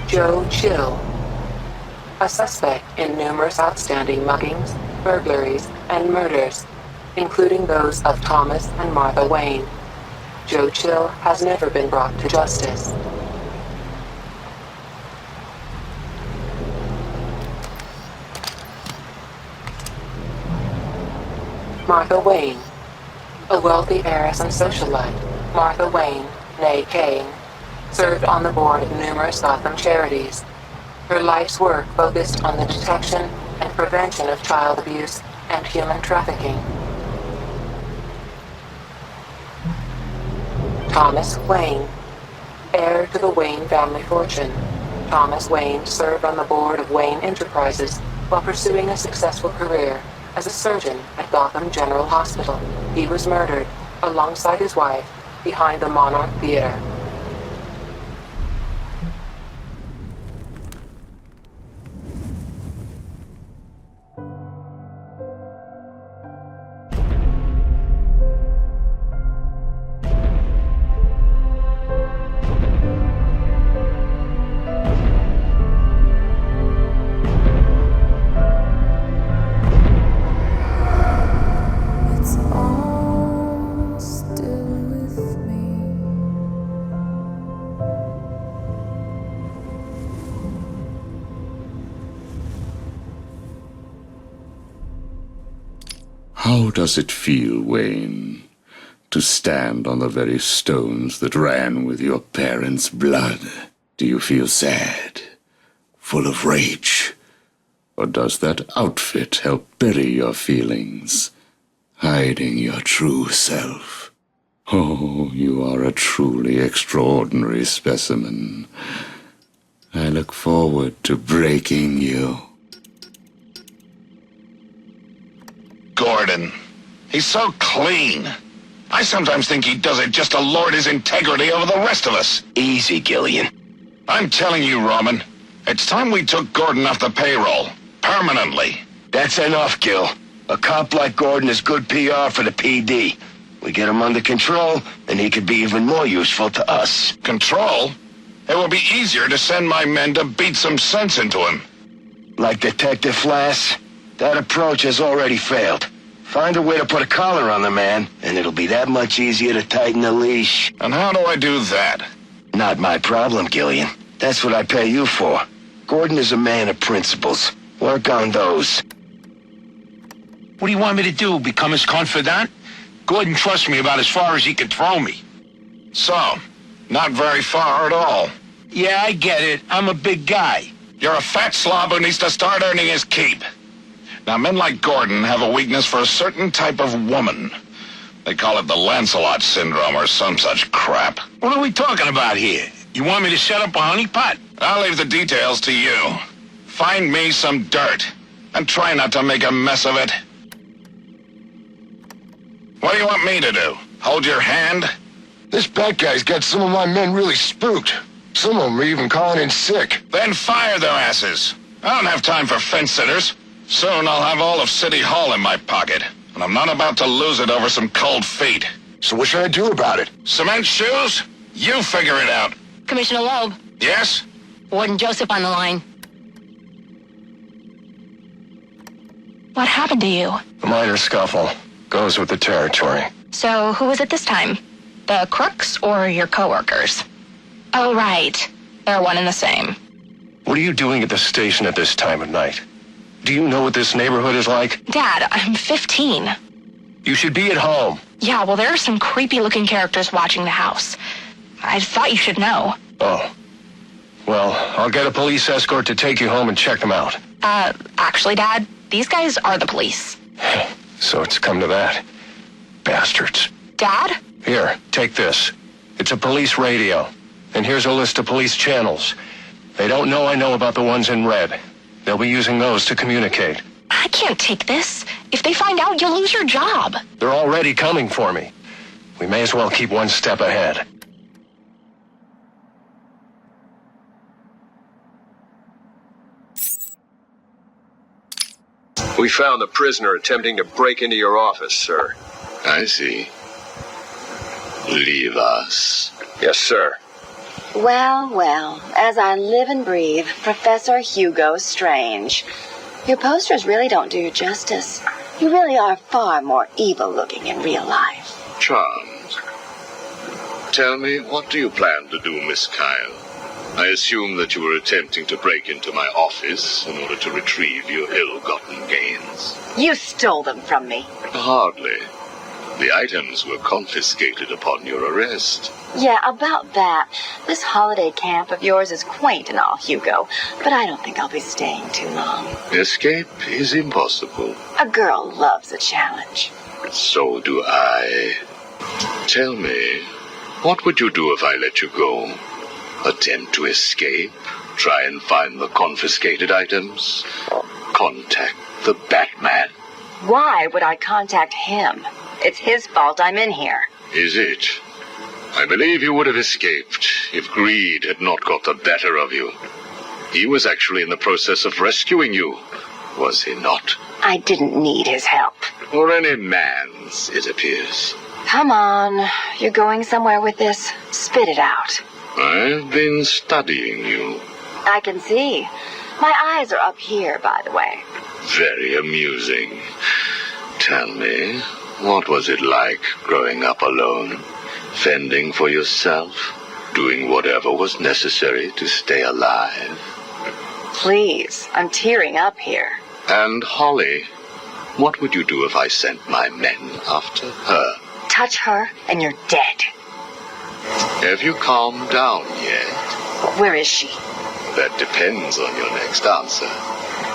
Joe Chill, a suspect in numerous outstanding muggings, burglaries, and murders, including those of Thomas and Martha Wayne. Joe Chill has never been brought to justice. Martha Wayne, a wealthy heiress and socialite, Martha Wayne, née Kane, served on the board of numerous Gotham charities. Her life's work focused on the detection and prevention of child abuse and human trafficking. Thomas Wayne, heir to the Wayne family fortune. Thomas Wayne served on the board of Wayne Enterprises while pursuing a successful career as a surgeon at Gotham General Hospital. He was murdered, alongside his wife, behind the Monarch Theater. How does it feel, Wayne, to stand on the very stones that ran with your parents' blood? Do you feel sad, full of rage? Or does that outfit help bury your feelings, hiding your true self? Oh, you are a truly extraordinary specimen. I look forward to breaking you. Gordon. He's so clean. I sometimes think he does it just to lord his integrity over the rest of us. Easy, Gillian. I'm telling you, Roman, it's time we took Gordon off the payroll. Permanently. That's enough, Gil. A cop like Gordon is good PR for the PD. We get him under control, and he could be even more useful to us. Control? It will be easier to send my men to beat some sense into him. Like Detective Flass? That approach has already failed. Find a way to put a collar on the man, and it'll be that much easier to tighten the leash. And how do I do that? Not my problem, Gillian. That's what I pay you for. Gordon is a man of principles. Work on those. What do you want me to do, become his confidant? Gordon trusts me about as far as he can throw me. So, not very far at all. Yeah, I get it. I'm a big guy. You're a fat slob who needs to start earning his keep. Now, men like Gordon have a weakness for a certain type of woman. They call it the Lancelot syndrome or some such crap. What are we talking about here? You want me to set up a honeypot? I'll leave the details to you. Find me some dirt, and try not to make a mess of it. What do you want me to do? Hold your hand? This bad guy's got some of my men really spooked. Some of them are even calling in sick. Then fire their asses. I don't have time for fence-sitters. Soon I'll have all of City Hall in my pocket, and I'm not about to lose it over some cold feet. So what should I do about it? Cement shoes? You figure it out. Commissioner Loeb. Yes? Warden Joseph on the line. What happened to you? A minor scuffle. Goes with the territory. So, who was it this time? The crooks or your coworkers? Oh, right. They're one and the same. What are you doing at the station at this time of night? Do you know what this neighborhood is like? Dad, I'm 15. You should be at home. Yeah, well, there are some creepy-looking characters watching the house. I thought you should know. Oh. Well, I'll get a police escort to take you home and check them out. Actually, Dad, these guys are the police. So it's come to that. Bastards. Dad? Here, take this. It's a police radio. And here's a list of police channels. They don't know I know about the ones in red. They'll be using those to communicate. I can't take this. If they find out, you'll lose your job. They're already coming for me. We may as well keep one step ahead. We found the prisoner attempting to break into your office, sir. I see. Leave us. Yes, sir. Well, well, as I live and breathe, Professor Hugo Strange. Your posters really don't do you justice. You really are far more evil-looking in real life. Charmed. Tell me, what do you plan to do, Miss Kyle? I assume that you were attempting to break into my office in order to retrieve your ill-gotten gains. You stole them from me. Hardly. The items were confiscated upon your arrest. Yeah, about that. This holiday camp of yours is quaint and all, Hugo, but I don't think I'll be staying too long. Escape is impossible. A girl loves a challenge. So do I. Tell me, what would you do if I let you go? Attempt to escape? Try and find the confiscated items? Contact the Batman? Why would I contact him? It's his fault I'm in here. Is it? I believe you would have escaped if greed had not got the better of you. He was actually in the process of rescuing you, was he not? I didn't need his help. Or any man's, it appears. Come on. You're going somewhere with this? Spit it out. I've been studying you. I can see. My eyes are up here, by the way. Very amusing. Tell me, what was it like growing up alone? Fending for yourself? Doing whatever was necessary to stay alive? Please, I'm tearing up here. And Holly, what would you do if I sent my men after her? Touch her and you're dead. Have you calmed down yet? Where is she? That depends on your next answer.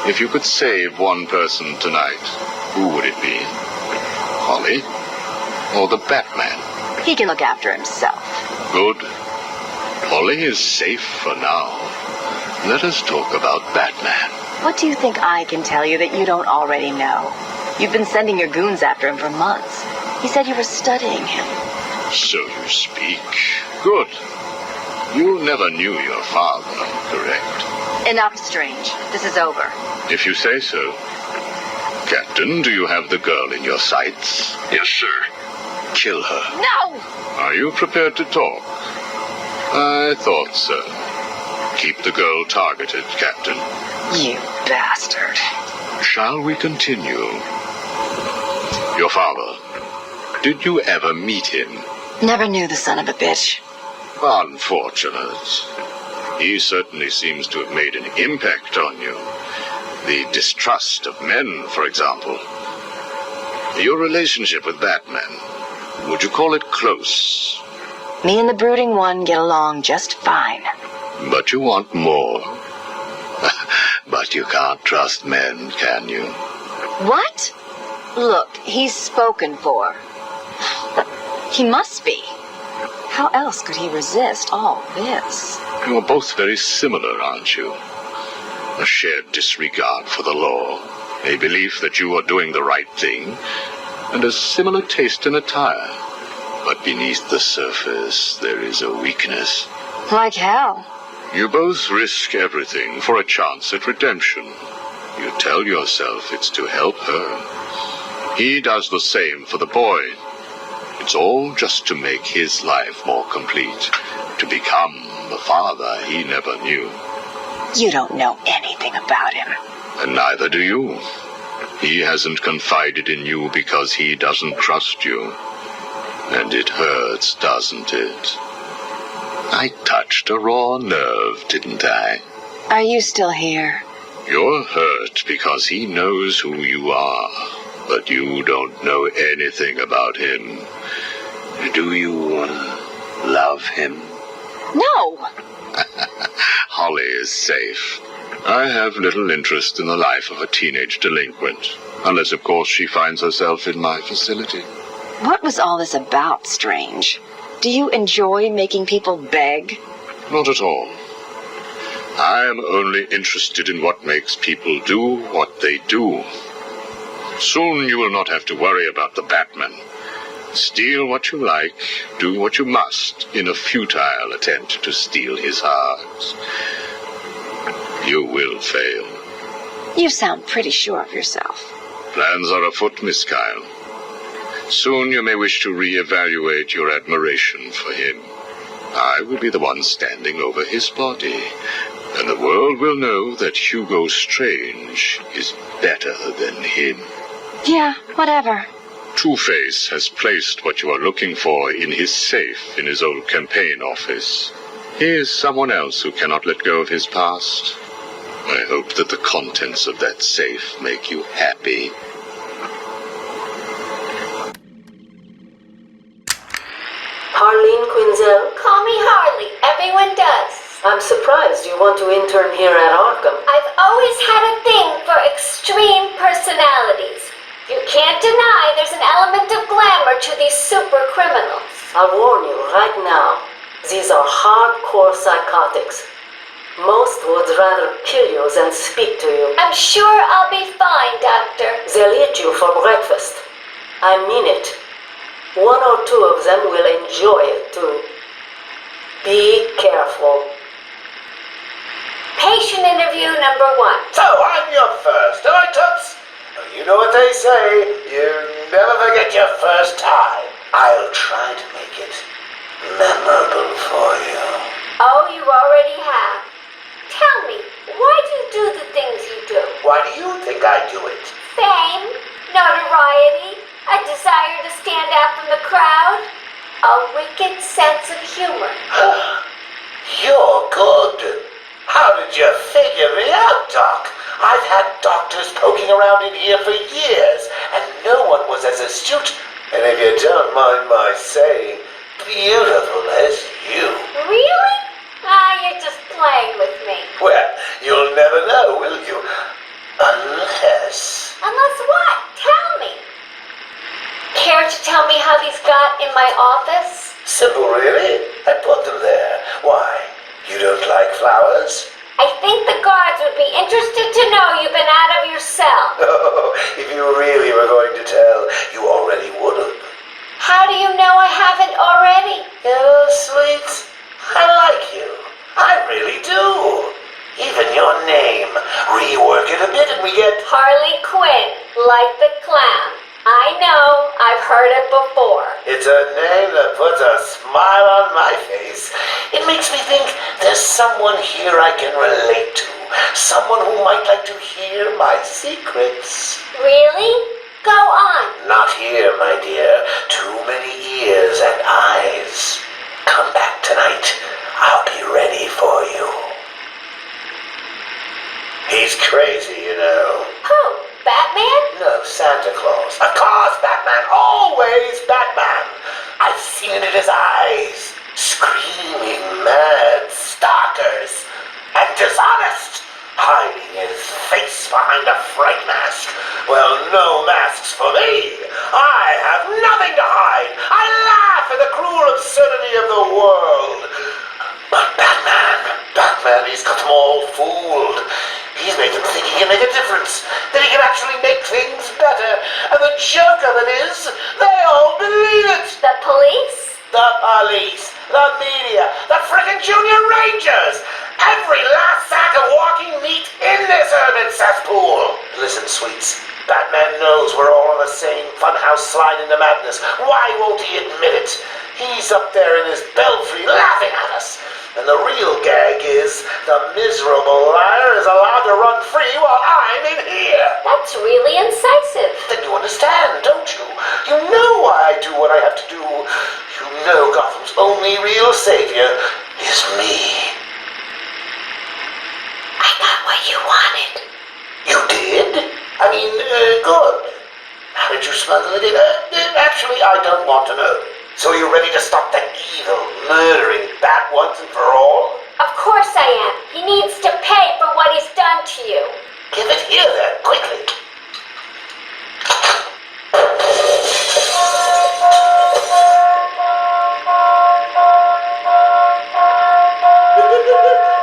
If you could save one person tonight, who would it be? Holly? Or the Batman? He can look after himself. Good. Holly is safe for now. Let us talk about Batman. What do you think I can tell you that you don't already know? You've been sending your goons after him for months. He said you were studying him. So you speak. Good. You never knew your father, correct? Enough, Strange. This is over. If you say so. Captain, do you have the girl in your sights? Yes, sir. Kill her. No! Are you prepared to talk? I thought so. Keep the girl targeted, Captain. You bastard. Shall we continue? Your father. Did you ever meet him? Never knew the son of a bitch. Unfortunate. He certainly seems to have made an impact on you. The distrust of men, for example. Your relationship with Batman, would you call it close? Me and the Brooding One get along just fine. But you want more. But you can't trust men, can you? What? Look, he's spoken for. He must be. How else could he resist all this? You're both very similar, aren't you? A shared disregard for the law, a belief that you are doing the right thing, and a similar taste in attire. But beneath the surface, there is a weakness. Like hell. You both risk everything for a chance at redemption. You tell yourself it's to help her. He does the same for the boy. It's all just to make his life more complete, to become the father he never knew. You don't know anything about him. And neither do you. He hasn't confided in you because he doesn't trust you. And it hurts, doesn't it? I touched a raw nerve, didn't I? Are you still here? You're hurt because he knows who you are, but you don't know anything about him. Do you love him? No! Holly is safe. I have little interest in the life of a teenage delinquent, unless, of course, she finds herself in my facility. What was all this about, Strange? Do you enjoy making people beg? Not at all. I am only interested in what makes people do what they do. Soon you will not have to worry about the Batman. Steal what you like, do what you must, in a futile attempt to steal his heart. You will fail. You sound pretty sure of yourself. Plans are afoot, Miss Kyle. Soon you may wish to reevaluate your admiration for him. I will be the one standing over his body, and the world will know that Hugo Strange is better than him. Yeah, whatever. Two-Face has placed what you are looking for in his safe in his old campaign office. He is someone else who cannot let go of his past. I hope that the contents of that safe make you happy. Harleen Quinzel? Call me Harley. Everyone does. I'm surprised you want to intern here at Arkham. I've always had a thing for extreme personalities. You can't deny there's an element of glamour to these super criminals. I'll warn you right now, these are hardcore psychotics. Most would rather kill you than speak to you. I'm sure I'll be fine, Doctor. They'll eat you for breakfast. I mean it. One or two of them will enjoy it too. Be careful. Patient interview number 1. So, I'm your first, am I, Toots? You know what they say, you never forget your first time. I'll try to make it memorable for you. Oh, you already have. Tell me, why do you do the things you do? Why do you think I do it? Fame, notoriety, a desire to stand out from the crowd, a wicked sense of humor. You're good. How did you figure me out, Doc? I've had doctors poking around in here for years, and no one was as astute, and if you don't mind my saying, beautiful as you. Really? You're just playing with me. Well, you'll never know, will you? Unless... Unless what? Tell me. Care to tell me how these got in my office? Simple, really. I put them there. Why? You don't like flowers? I think the guards would be interested to know you've been out of your cell. Oh, if you really were going to tell, you already would have. How do you know I haven't already? Oh, sweet. I like you. I really do. Even your name. Rework it a bit and we get... Harley Quinn, like the clown. I know, I've heard it before. It's a name that puts a smile on my face. It makes me think there's someone here I can relate to. Someone who might like to hear my secrets. Really? Go on. Not here, my dear. Too many ears and eyes. Come back tonight. I'll be ready for you. He's crazy, you know. Who? Batman? No, Santa Claus. Of course, Batman. Always Batman. I've seen it in his eyes. Screaming mad stalkers. And dishonest. Hiding his face behind a fright mask. Well, no masks for me. I have nothing to hide. I laugh at the cruel absurdity of the world. But Batman, he's got them all fooled. He's made them think he can make a difference, that he can actually make things better. And the joke of it is, they all believe it. The police? The police, the media, the frickin' junior rangers. Every last sack of walking meat in this urban cesspool. Listen, sweets, Batman knows we're all on the same funhouse slide into madness. Why won't he admit it? He's up there in his belfry laughing at us. And the real gag is the miserable liar is allowed to run free while I'm in here. That's really incisive. Then you understand, don't you? You know why I do what I have to do. You know Gotham's only real savior is me. I got what you wanted. You did? I mean, good. How did you smuggle it in? Actually, I don't want to know. So you're ready to stop that evil, murdering bat once and for all? Of course I am. He needs to pay for what he's done to you. Give it here then, quickly.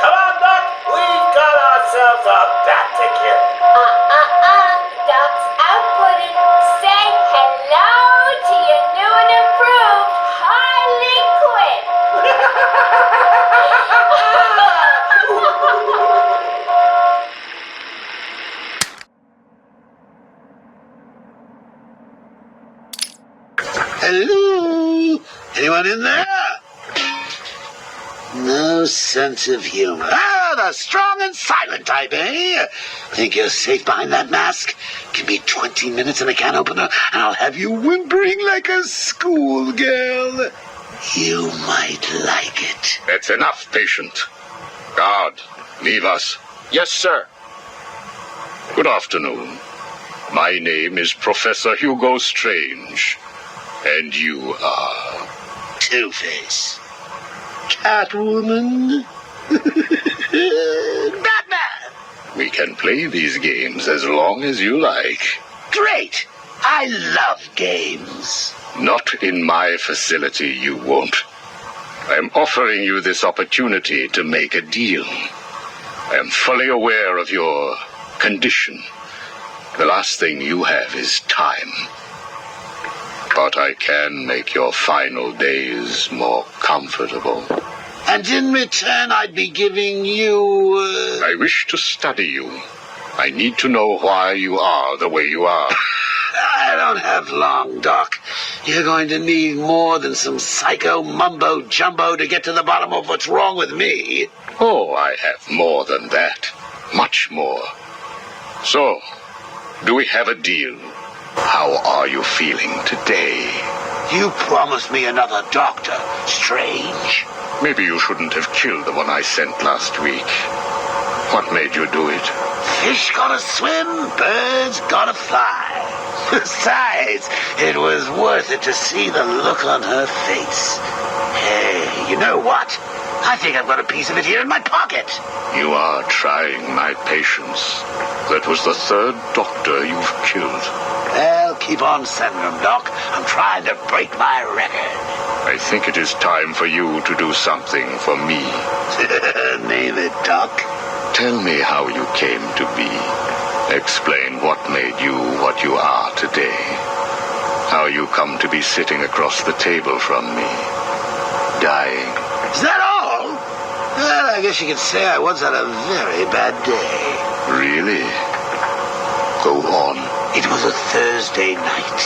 Come on, Doc. We've got ourselves a bat to kill. Doc's outputting. Say hello to your new and improved Harley Quinn. Hello? Anyone in there? No sense of humor. Ah, the strong and silent type, eh? Think you're safe behind that mask? Give me 20 minutes and a can opener, and I'll have you whimpering like a schoolgirl. You might like it. That's enough, patient. Guard, leave us. Yes, sir. Good afternoon. My name is Professor Hugo Strange. And you are... Two-Face. Catwoman. Batman. We can play these games as long as you like. Great. I love games. Not in my facility, you won't. I am offering you this opportunity to make a deal. I am fully aware of your condition. The last thing you have is time. But I can make your final days more comfortable. And in return, I'd be giving you... I wish to study you. I need to know why you are the way you are. I don't have long, Doc. You're going to need more than some psycho mumbo-jumbo to get to the bottom of what's wrong with me. Oh, I have more than that. Much more. So, do we have a deal? How are you feeling today? You promised me another doctor, Strange. Maybe you shouldn't have killed the one I sent last week. What made you do it? Fish gotta swim, birds gotta fly. Besides, it was worth it to see the look on her face. Hey, you know what? I think I've got a piece of it here in my pocket. You are trying my patience. That was the third doctor you've killed. Well, keep on sending them, Doc. I'm trying to break my record. I think it is time for you to do something for me. Name it, Doc. Tell me how you came to be. Explain what made you what you are today. How you come to be sitting across the table from me. Dying. Is that all? Well, I guess you could say I once had a very bad day. Really? Go on. It was a Thursday night.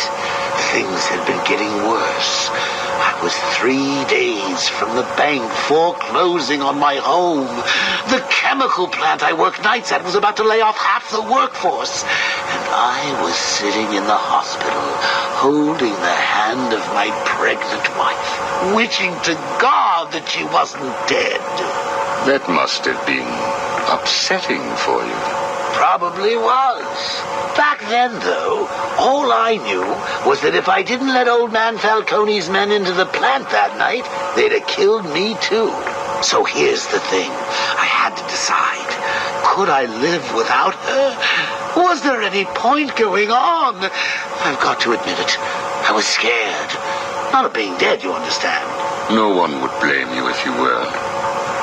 Things had been getting worse. I was 3 days from the bank foreclosing on my home. The chemical plant I work nights at was about to lay off half the workforce. And I was sitting in the hospital, holding the hand of my pregnant wife, wishing to God that she wasn't dead. That must have been upsetting for you. Probably was. Back then, though, all I knew was that if I didn't let old man Falcone's men into the plant that night, they'd have killed me too. So here's the thing. I had to decide. Could I live without her? Was there any point going on? I've got to admit it. I was scared. Not of being dead, you understand. No one would blame you if you were.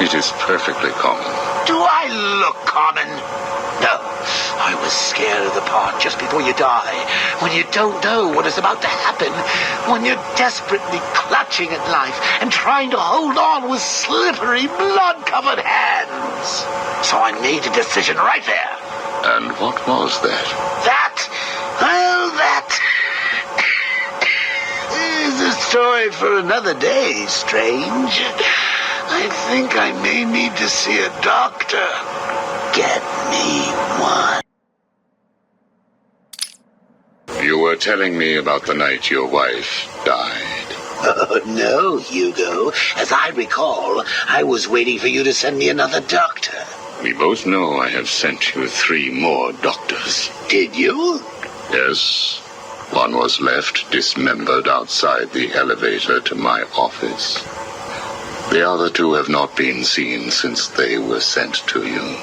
It is perfectly common. Do I look common? No, I was scared of the part just before you die, when you don't know what is about to happen, when you're desperately clutching at life and trying to hold on with slippery, blood-covered hands. So I made a decision right there. And what was that? That is a story for another day, Strange. I think I may need to see a doctor. Get me one. You were telling me about the night your wife died. Oh, no, Hugo. As I recall, I was waiting for you to send me another doctor. We both know I have sent you 3 more doctors. Did you? Yes. One was left dismembered outside the elevator to my office. The other 2 have not been seen since they were sent to you.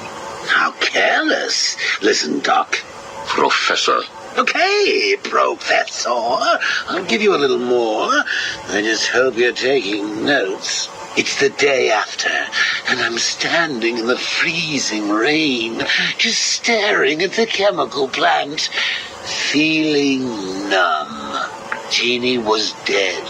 How careless. Listen, Doc. Professor. Okay, Professor. I'll give you a little more. I just hope you're taking notes. It's the day after, and I'm standing in the freezing rain, just staring at the chemical plant, feeling numb. Jeannie was dead.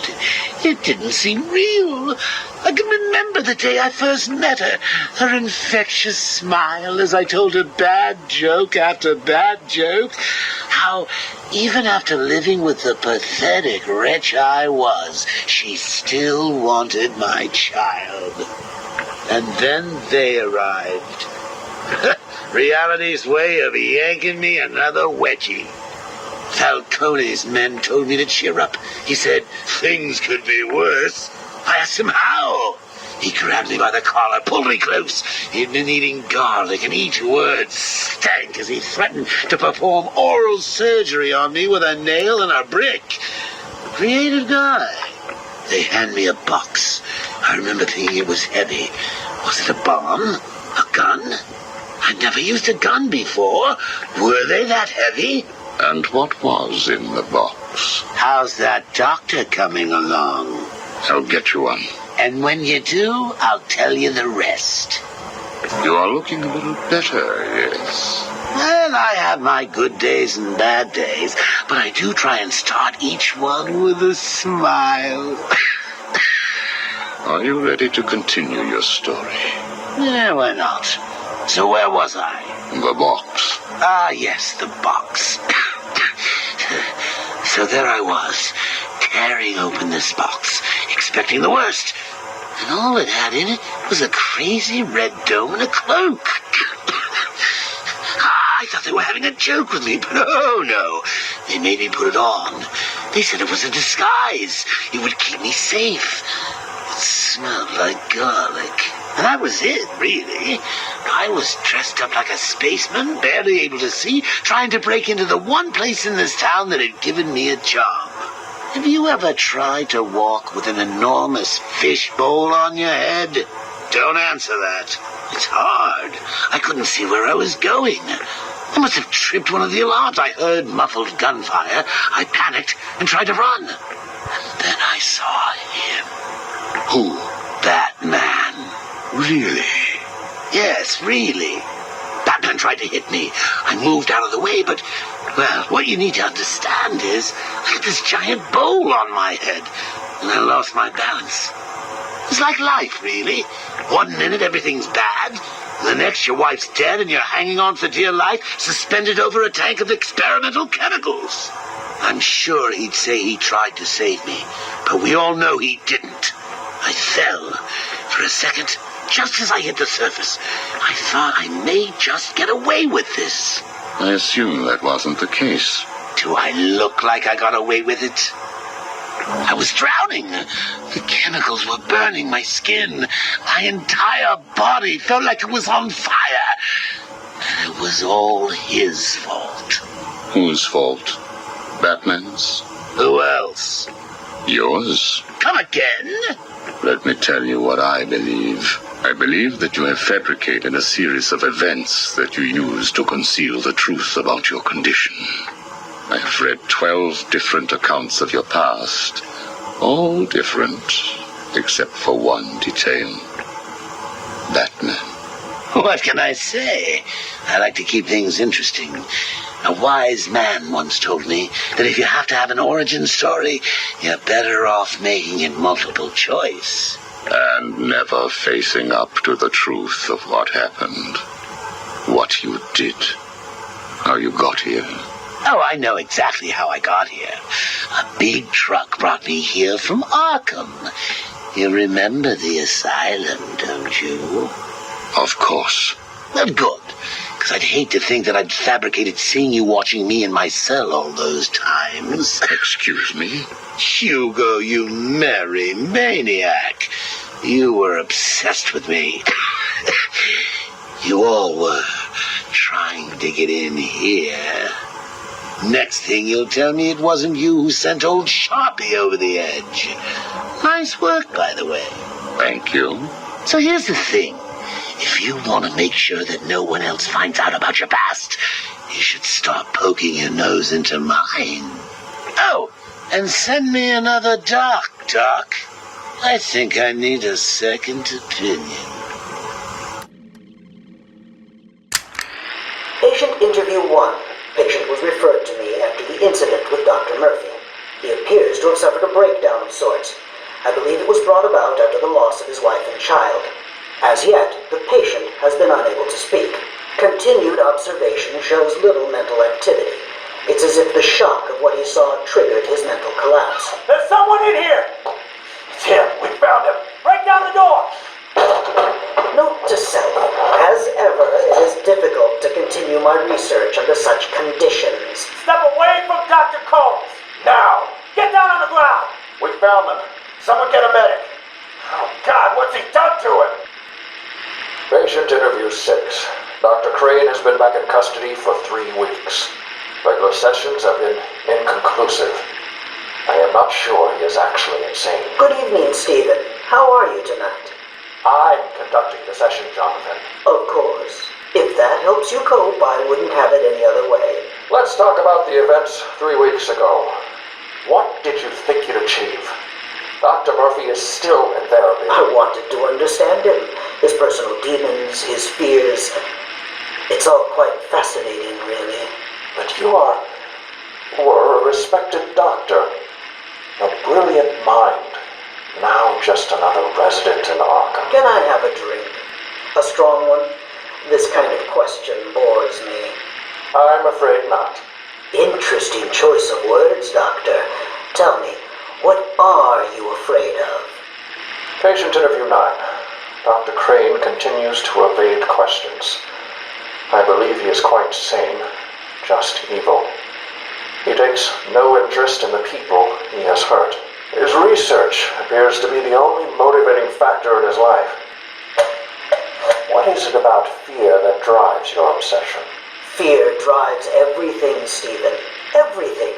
It didn't seem real. I can remember the day I first met her. Her infectious smile as I told her bad joke after bad joke. How, even after living with the pathetic wretch I was, she still wanted my child. And then they arrived. Reality's way of yanking me another wedgie. Falcone's men told me to cheer up. He said things could be worse. I asked him how. He grabbed me by the collar, pulled me close. He'd been eating garlic, and each word stank as he threatened to perform oral surgery on me with a nail and a brick. Creative guy. They hand me a box. I remember thinking it was heavy. Was it a bomb? A gun? I'd never used a gun before. Were they that heavy? And what was in the box? How's that doctor coming along? I'll get you one. And when you do, I'll tell you the rest. You are looking a little better, yes. Well, I have my good days and bad days, but I do try and start each one with a smile. Are you ready to continue your story? Yeah, why not? So where was I? The box. Ah, yes, the box. So there I was, tearing open this box, expecting the worst. And all it had in it was a crazy red dome and a cloak. I thought they were having a joke with me, but oh no. They made me put it on. They said it was a disguise. It would keep me safe. It smelled like garlic. And that was it, really. I was dressed up like a spaceman, barely able to see, trying to break into the one place in this town that had given me a job. Have you ever tried to walk with an enormous fishbowl on your head? Don't answer that. It's hard. I couldn't see where I was going. I must have tripped one of the alarms. I heard muffled gunfire. I panicked and tried to run. And then I saw him. Who? That man. Really? Yes, really. Batman tried to hit me. I moved out of the way, but, well, what you need to understand is I had this giant bowl on my head, and I lost my balance. It's like life, really. One minute everything's bad, the next your wife's dead and you're hanging on for dear life, suspended over a tank of experimental chemicals. I'm sure he'd say he tried to save me, but we all know he didn't. I fell. For a second, just as I hit the surface, I thought I may just get away with this. I assume that wasn't the case. Do I look like I got away with it? I was drowning. The chemicals were burning my skin. My entire body felt like it was on fire. And it was all his fault. Whose fault? Batman's? Who else? Yours? Come again? Let me tell you what I believe. I believe that you have fabricated a series of events that you use to conceal the truth about your condition. I have read 12 different accounts of your past, all different, except for one detail. Batman. What can I say? I like to keep things interesting. A wise man once told me that if you have to have an origin story, you're better off making it multiple choice. And never facing up to the truth of what happened. What you did. How you got here. Oh, I know exactly how I got here. A big truck brought me here from Arkham. You remember the asylum, don't you? Of course. Well, good. Because I'd hate to think that I'd fabricated seeing you watching me in my cell all those times. Excuse me? Hugo, you merry maniac. You were obsessed with me. You all were trying to get in here. Next thing you'll tell me it wasn't you who sent old Sharpie over the edge. Nice work, by the way. Thank you. So here's the thing. If you want to make sure that no one else finds out about your past, you should start poking your nose into mine. Oh, and send me another doc. I think I need a second opinion. Patient interview 1. Patient was referred to me after the incident with Dr. Murphy. He appears to have suffered a breakdown of sorts. I believe it was brought about after the loss of his wife and child. As yet, the patient has been unable to speak. Continued observation shows little mental activity. It's as if the shock of what he saw triggered his mental collapse. There's someone in here! It's him! We found him! Break down the door! to say? As ever, it is difficult to continue my research under such conditions. Step away from Dr. Combs! Now! Get down on the ground! We found them. Someone get a medic. Oh, God, what's he done to him? Patient interview 6. Dr. Crane has been back in custody for 3 weeks. Regular sessions have been inconclusive. I am not sure he is actually insane. Good evening, Stephen. How are you tonight? I'm conducting the session, Jonathan. Of course. If that helps you cope, I wouldn't have it any other way. Let's talk about the events 3 weeks ago. What did you think you'd achieve? Dr. Murphy is still in therapy. I wanted to understand him. His personal demons, his fears. It's all quite fascinating, really. But you were a respected doctor. A brilliant mind. Now just another resident in Arkham. Can I have a drink? A strong one? This kind of question bores me. I'm afraid not. Interesting choice of words, Doctor. Tell me, what are you afraid of? Patient interview 9. Dr. Crane continues to evade questions. I believe he is quite sane, just evil. He takes no interest in the people he has hurt. His research appears to be the only motivating factor in his life. What is it about fear that drives your obsession? Fear drives everything, Stephen. Everything.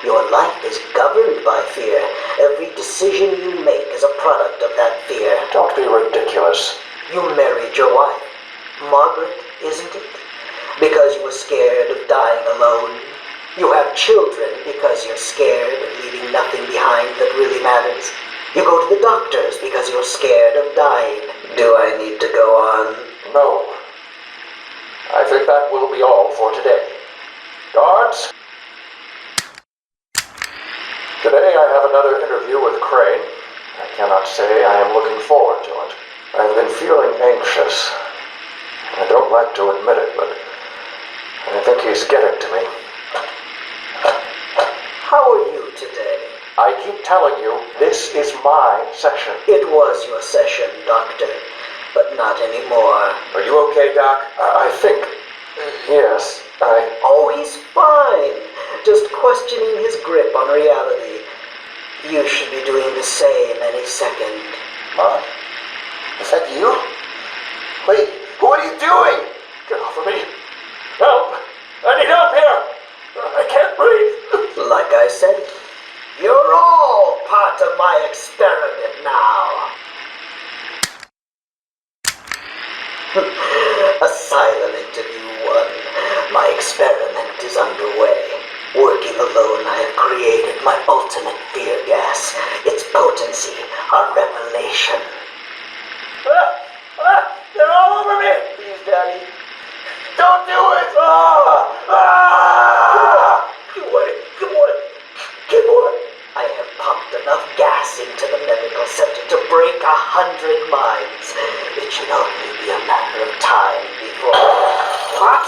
Your life is governed by fear. Every decision you make is a product of that fear. Don't be ridiculous. You married your wife. Margaret, isn't it? Because you were scared of dying alone. You have children because you're scared of leaving nothing behind that really matters. You go to the doctors because you're scared of dying. Do I need to go on? No. I think that will be all for today. Guards? Today I have another interview with Crane. I cannot say I am looking forward to it. I've been feeling anxious. I don't like to admit it, but I think he's getting to me. How are you today? I keep telling you, this is my session. It was your session, Doctor, but not anymore. Are you okay, Doc? I think. Yes, Oh, he's fine. Just questioning his grip on reality. You should be doing the same any second. Mom? Is that you? Wait, what are you doing? Get off of me. Help! I need help here! I can't breathe! Like I said, you're all part of my experiment now. Asylum interview 1. My experiment is underway. Working alone, I have created my ultimate fear gas. Its potency, a revelation. They're all over me! Please, Daddy. Don't do it! Good boy. Good boy. I have pumped enough gas into the medical center to break 100 minds. It should only be a matter of time before... What?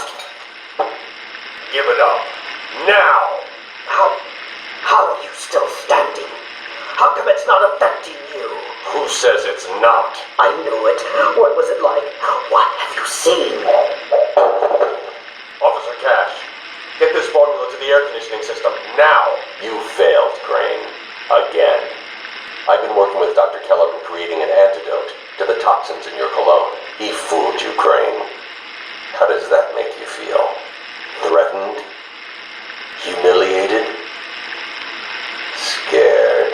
Give it up. Now! How are you still standing? How come it's not affecting you? Who says it's not? I knew it. What was it like? What have you seen? Officer Cash, get this formula to the air conditioning system now. You failed, Crane. Again. I've been working with Dr. Kellogg on creating an antidote to the toxins in your cologne. He fooled you, Crane. How does that make you feel? Threatened? Humiliated? Scared?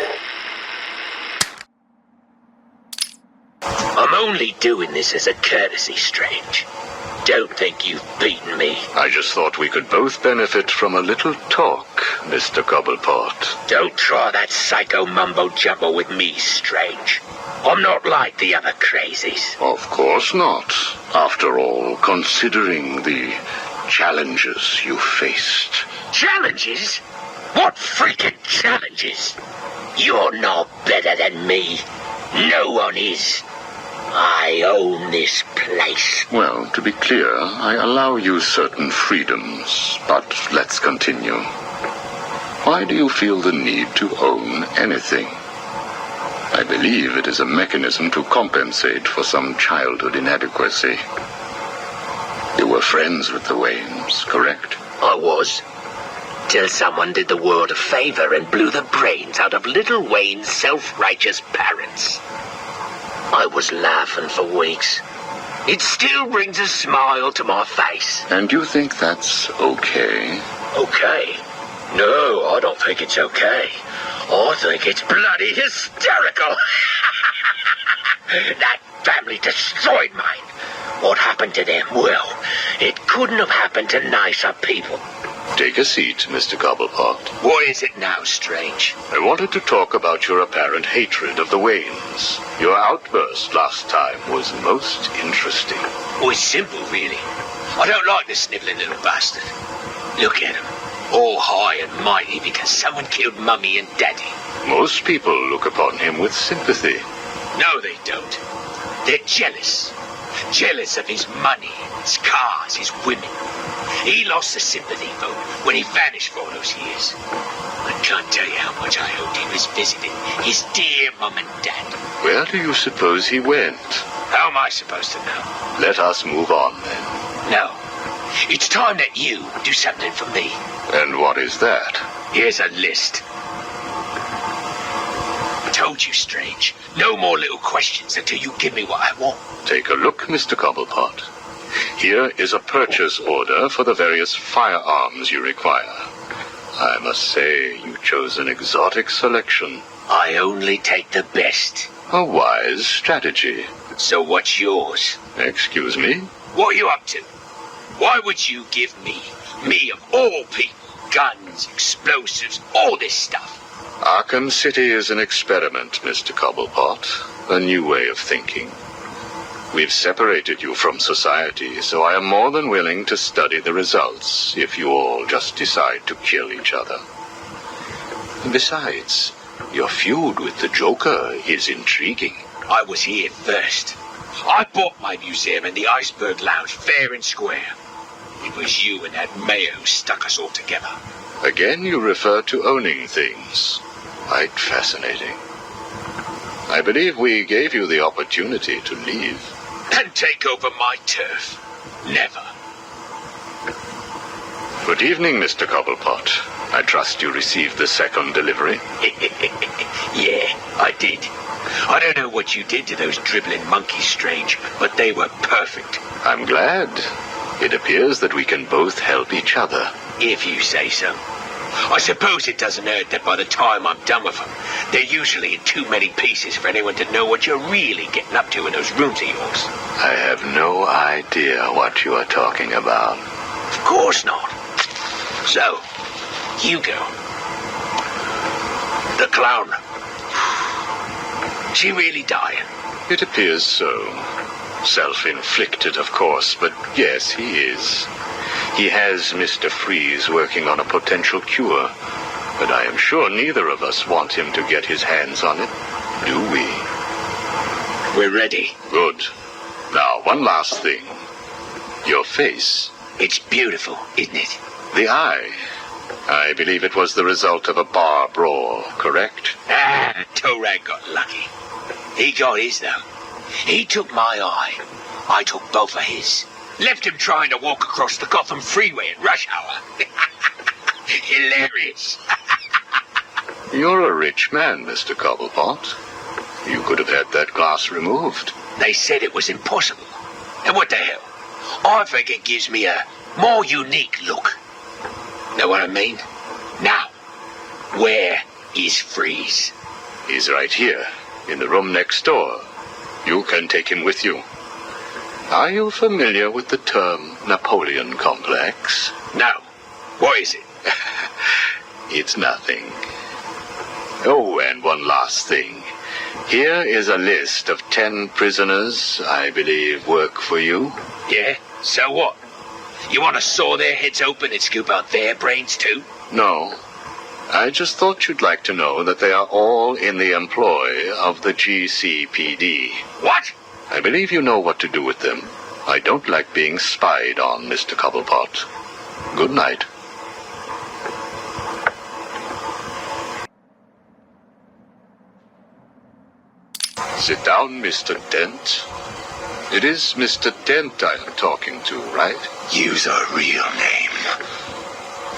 I'm only doing this as a courtesy, Strange. Don't think you've beaten me. I just thought we could both benefit from a little talk, Mr. Cobblepot. Don't try that psycho mumbo-jumbo with me, Strange. I'm not like the other crazies. Of course not. After all, considering the challenges you faced. Challenges? What freaking challenges? You're no better than me. No one is. I own this place. Well, to be clear, I allow you certain freedoms, but let's continue. Why do you feel the need to own anything? I believe it is a mechanism to compensate for some childhood inadequacy. You were friends with the Waynes, correct? I was. Till someone did the world a favor and blew the brains out of little Wayne's self-righteous parents. I was laughing for weeks. It still brings a smile to my face. And you think that's okay? Okay? No, I don't think it's okay. I think it's bloody hysterical. That family destroyed mine. What happened to them? Well, it couldn't have happened to nicer people. Take a seat, Mr. Cobblepot. What is it now, Strange? I wanted to talk about your apparent hatred of the Waynes. Your outburst last time was most interesting. Oh, it's simple, really. I don't like the snivelling little bastard. Look at him. All high and mighty because someone killed Mummy and Daddy. Most people look upon him with sympathy. No, they don't. They're jealous. Jealous of his money, his cars, his women. He lost the sympathy vote when he vanished for all those years. I can't tell you how much I hoped he was visiting his dear Mum and Dad. Where do you suppose he went? How am I supposed to know? Let us move on, then. No. It's time that you do something for me. And what is that? Here's a list. I told you, Strange. No more little questions until you give me what I want. Take a look, Mr. Cobblepot. Here is a purchase order for the various firearms you require. I must say, you chose an exotic selection. I only take the best. A wise strategy. So what's yours? Excuse me? What are you up to? Why would you give me of all people, guns, explosives, all this stuff? Arkham City is an experiment, Mr. Cobblepot. A new way of thinking. We've separated you from society, so I am more than willing to study the results if you all just decide to kill each other. Besides, your feud with the Joker is intriguing. I was here first. I bought my museum in the Iceberg Lounge fair and square. It was you and that mayor who stuck us all together. Again, you refer to owning things. Quite fascinating. I believe we gave you the opportunity to leave. And take over my turf. Never. Good evening, Mr. Cobblepot. I trust you received the second delivery. Yeah, I did. I don't know what you did to those dribbling monkeys, Strange, but they were perfect. I'm glad. It appears that we can both help each other. If you say so. I suppose it doesn't hurt that by the time I'm done with them, they're usually in too many pieces for anyone to know what you're really getting up to in those rooms of yours. I have no idea what you are talking about. Of course not. So, Hugo. The clown. She really dying? It appears so. Self-inflicted, of course, but yes, he is. He has Mr. Freeze working on a potential cure, but I am sure neither of us want him to get his hands on it, do we? We're ready. Good. Now, one last thing. Your face. It's beautiful, isn't it? The eye. I believe it was the result of a bar brawl, correct? Ah, Torag got lucky. He got his, though. He took my eye. I took both of his. Left him trying to walk across the Gotham freeway at rush hour. Hilarious. You're a rich man, Mr. Cobblepot. You could have had that glass removed. They said it was impossible. And what the hell? I think it gives me a more unique look. Know what I mean? Now, where is Freeze? He's right here, in the room next door. You can take him with you. Are you familiar with the term Napoleon complex? No. What is it? It's nothing. Oh, and one last thing. Here is a list of 10 prisoners I believe work for you. Yeah? So what? You want to saw their heads open and scoop out their brains too? No. I just thought you'd like to know that they are all in the employ of the GCPD. What? I believe you know what to do with them. I don't like being spied on, Mr. Cobblepot. Good night. Sit down, Mr. Dent. It is Mr. Dent I am talking to, right? Use a real name.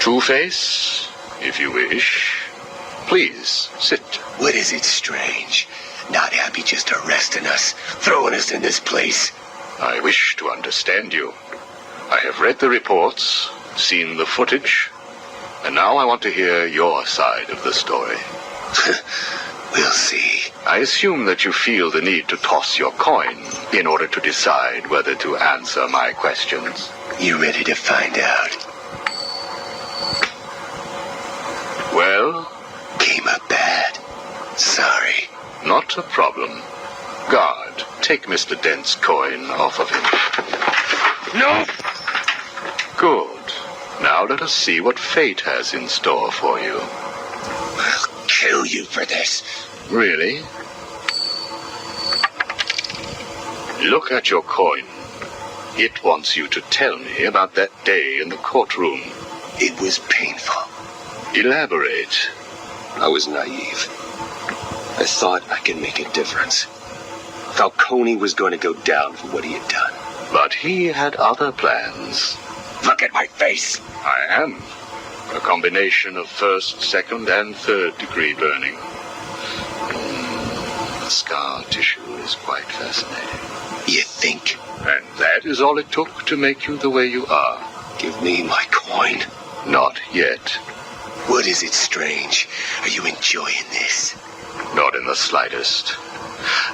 Two-Face, if you wish. Please, sit. What is it, Strange? Not happy just arresting us, throwing us in this place? I wish to understand you. I have read the reports, seen the footage, and now I want to hear your side of the story. We'll see. I assume that you feel the need to toss your coin in order to decide whether to answer my questions. You ready to find out? Well? Came up bad. Sorry. Not a problem. Guard, take Mr. Dent's coin off of him. No! Good. Now let us see what fate has in store for you. I'll kill you for this. Really? Look at your coin. It wants you to tell me about that day in the courtroom. It was painful. Elaborate. I was naive. I thought I could make a difference. Falcone was going to go down for what he had done. But he had other plans. Look at my face. I am. A combination of first, second, and third degree burning. The scar tissue is quite fascinating. You think? And that is all it took to make you the way you are. Give me my coin. Not yet. What is it, Strange? Are you enjoying this? Not in the slightest.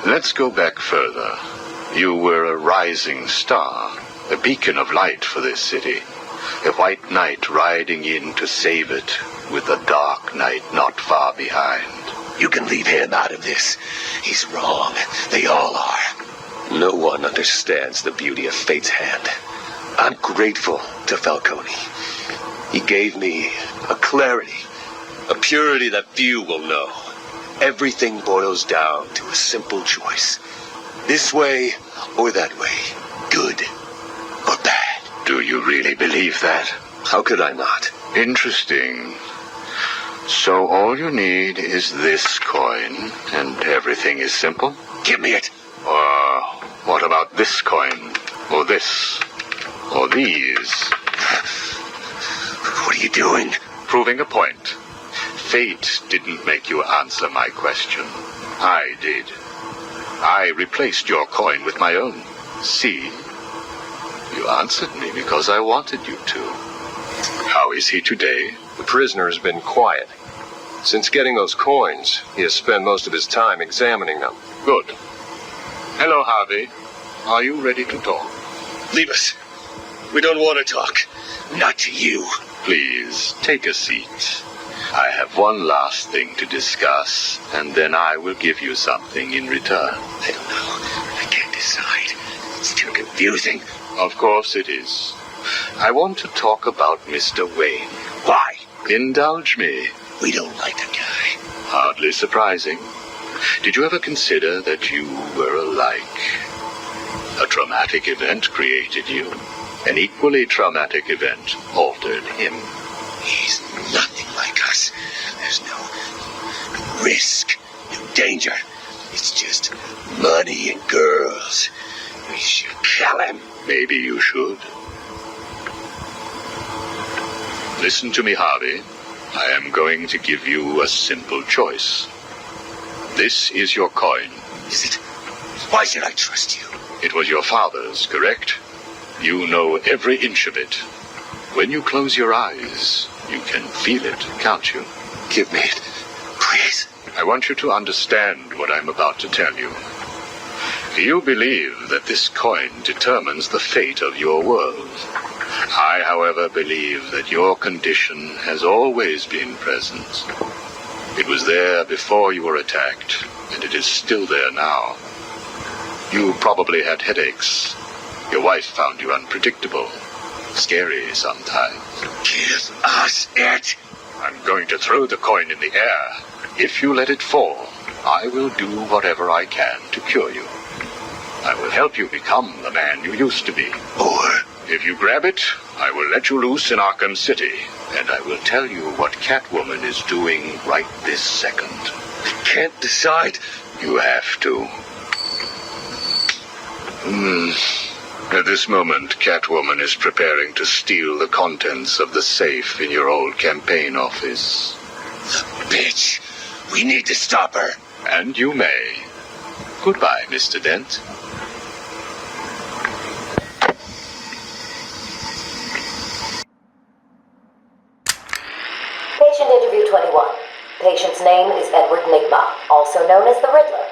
Let's go back further. You were a rising star, a beacon of light for this city. A white knight riding in to save it, with a dark knight not far behind. You can leave him out of this. He's wrong. They all are. No one understands the beauty of fate's hand. I'm grateful to Falcone. He gave me a clarity, a purity that few will know. Everything boils down to a simple choice. This way or that way. Good or bad. Do you really believe that? How could I not? Interesting. So all you need is this coin, and everything is simple? Give me it. Or what about this coin? Or this? Or these? What are you doing? Proving a point. Fate didn't make you answer my question. I did. I replaced your coin with my own. See? You answered me because I wanted you to. How is he today? The prisoner has been quiet. Since getting those coins, he has spent most of his time examining them. Good. Hello, Harvey. Are you ready to talk? Leave us. We don't want to talk. Not to you. Please, take a seat. I have one last thing to discuss, and then I will give you something in return. I don't know. I can't decide. It's too confusing. Of course it is. I want to talk about Mr. Wayne. Why? Indulge me. We don't like the guy. Hardly surprising. Did you ever consider that you were alike? A traumatic event created you. An equally traumatic event altered him. He's nothing like us. There's no risk, no danger. It's just money and girls. We should kill him. Maybe you should. Listen to me, Harvey. I am going to give you a simple choice. This is your coin. Is it? Why should I trust you? It was your father's, correct? You know every inch of it. When you close your eyes, you can feel it, can't you? Give me it, please. I want you to understand what I'm about to tell you. You believe that this coin determines the fate of your world. I, however, believe that your condition has always been present. It was there before you were attacked, and it is still there now. You probably had headaches. Your wife found you unpredictable, scary sometimes. Give us it. I'm going to throw the coin in the air. If you let it fall, I will do whatever I can to cure you. I will help you become the man you used to be. Or if you grab it, I will let you loose in Arkham City, and I will tell you what Catwoman is doing right this second. I can't decide. You have to. At this moment, Catwoman is preparing to steal the contents of the safe in your old campaign office. Bitch! We need to stop her. And you may. Goodbye, Mr. Dent. Patient interview 21. Patient's name is Edward Nigma, also known as the Riddler.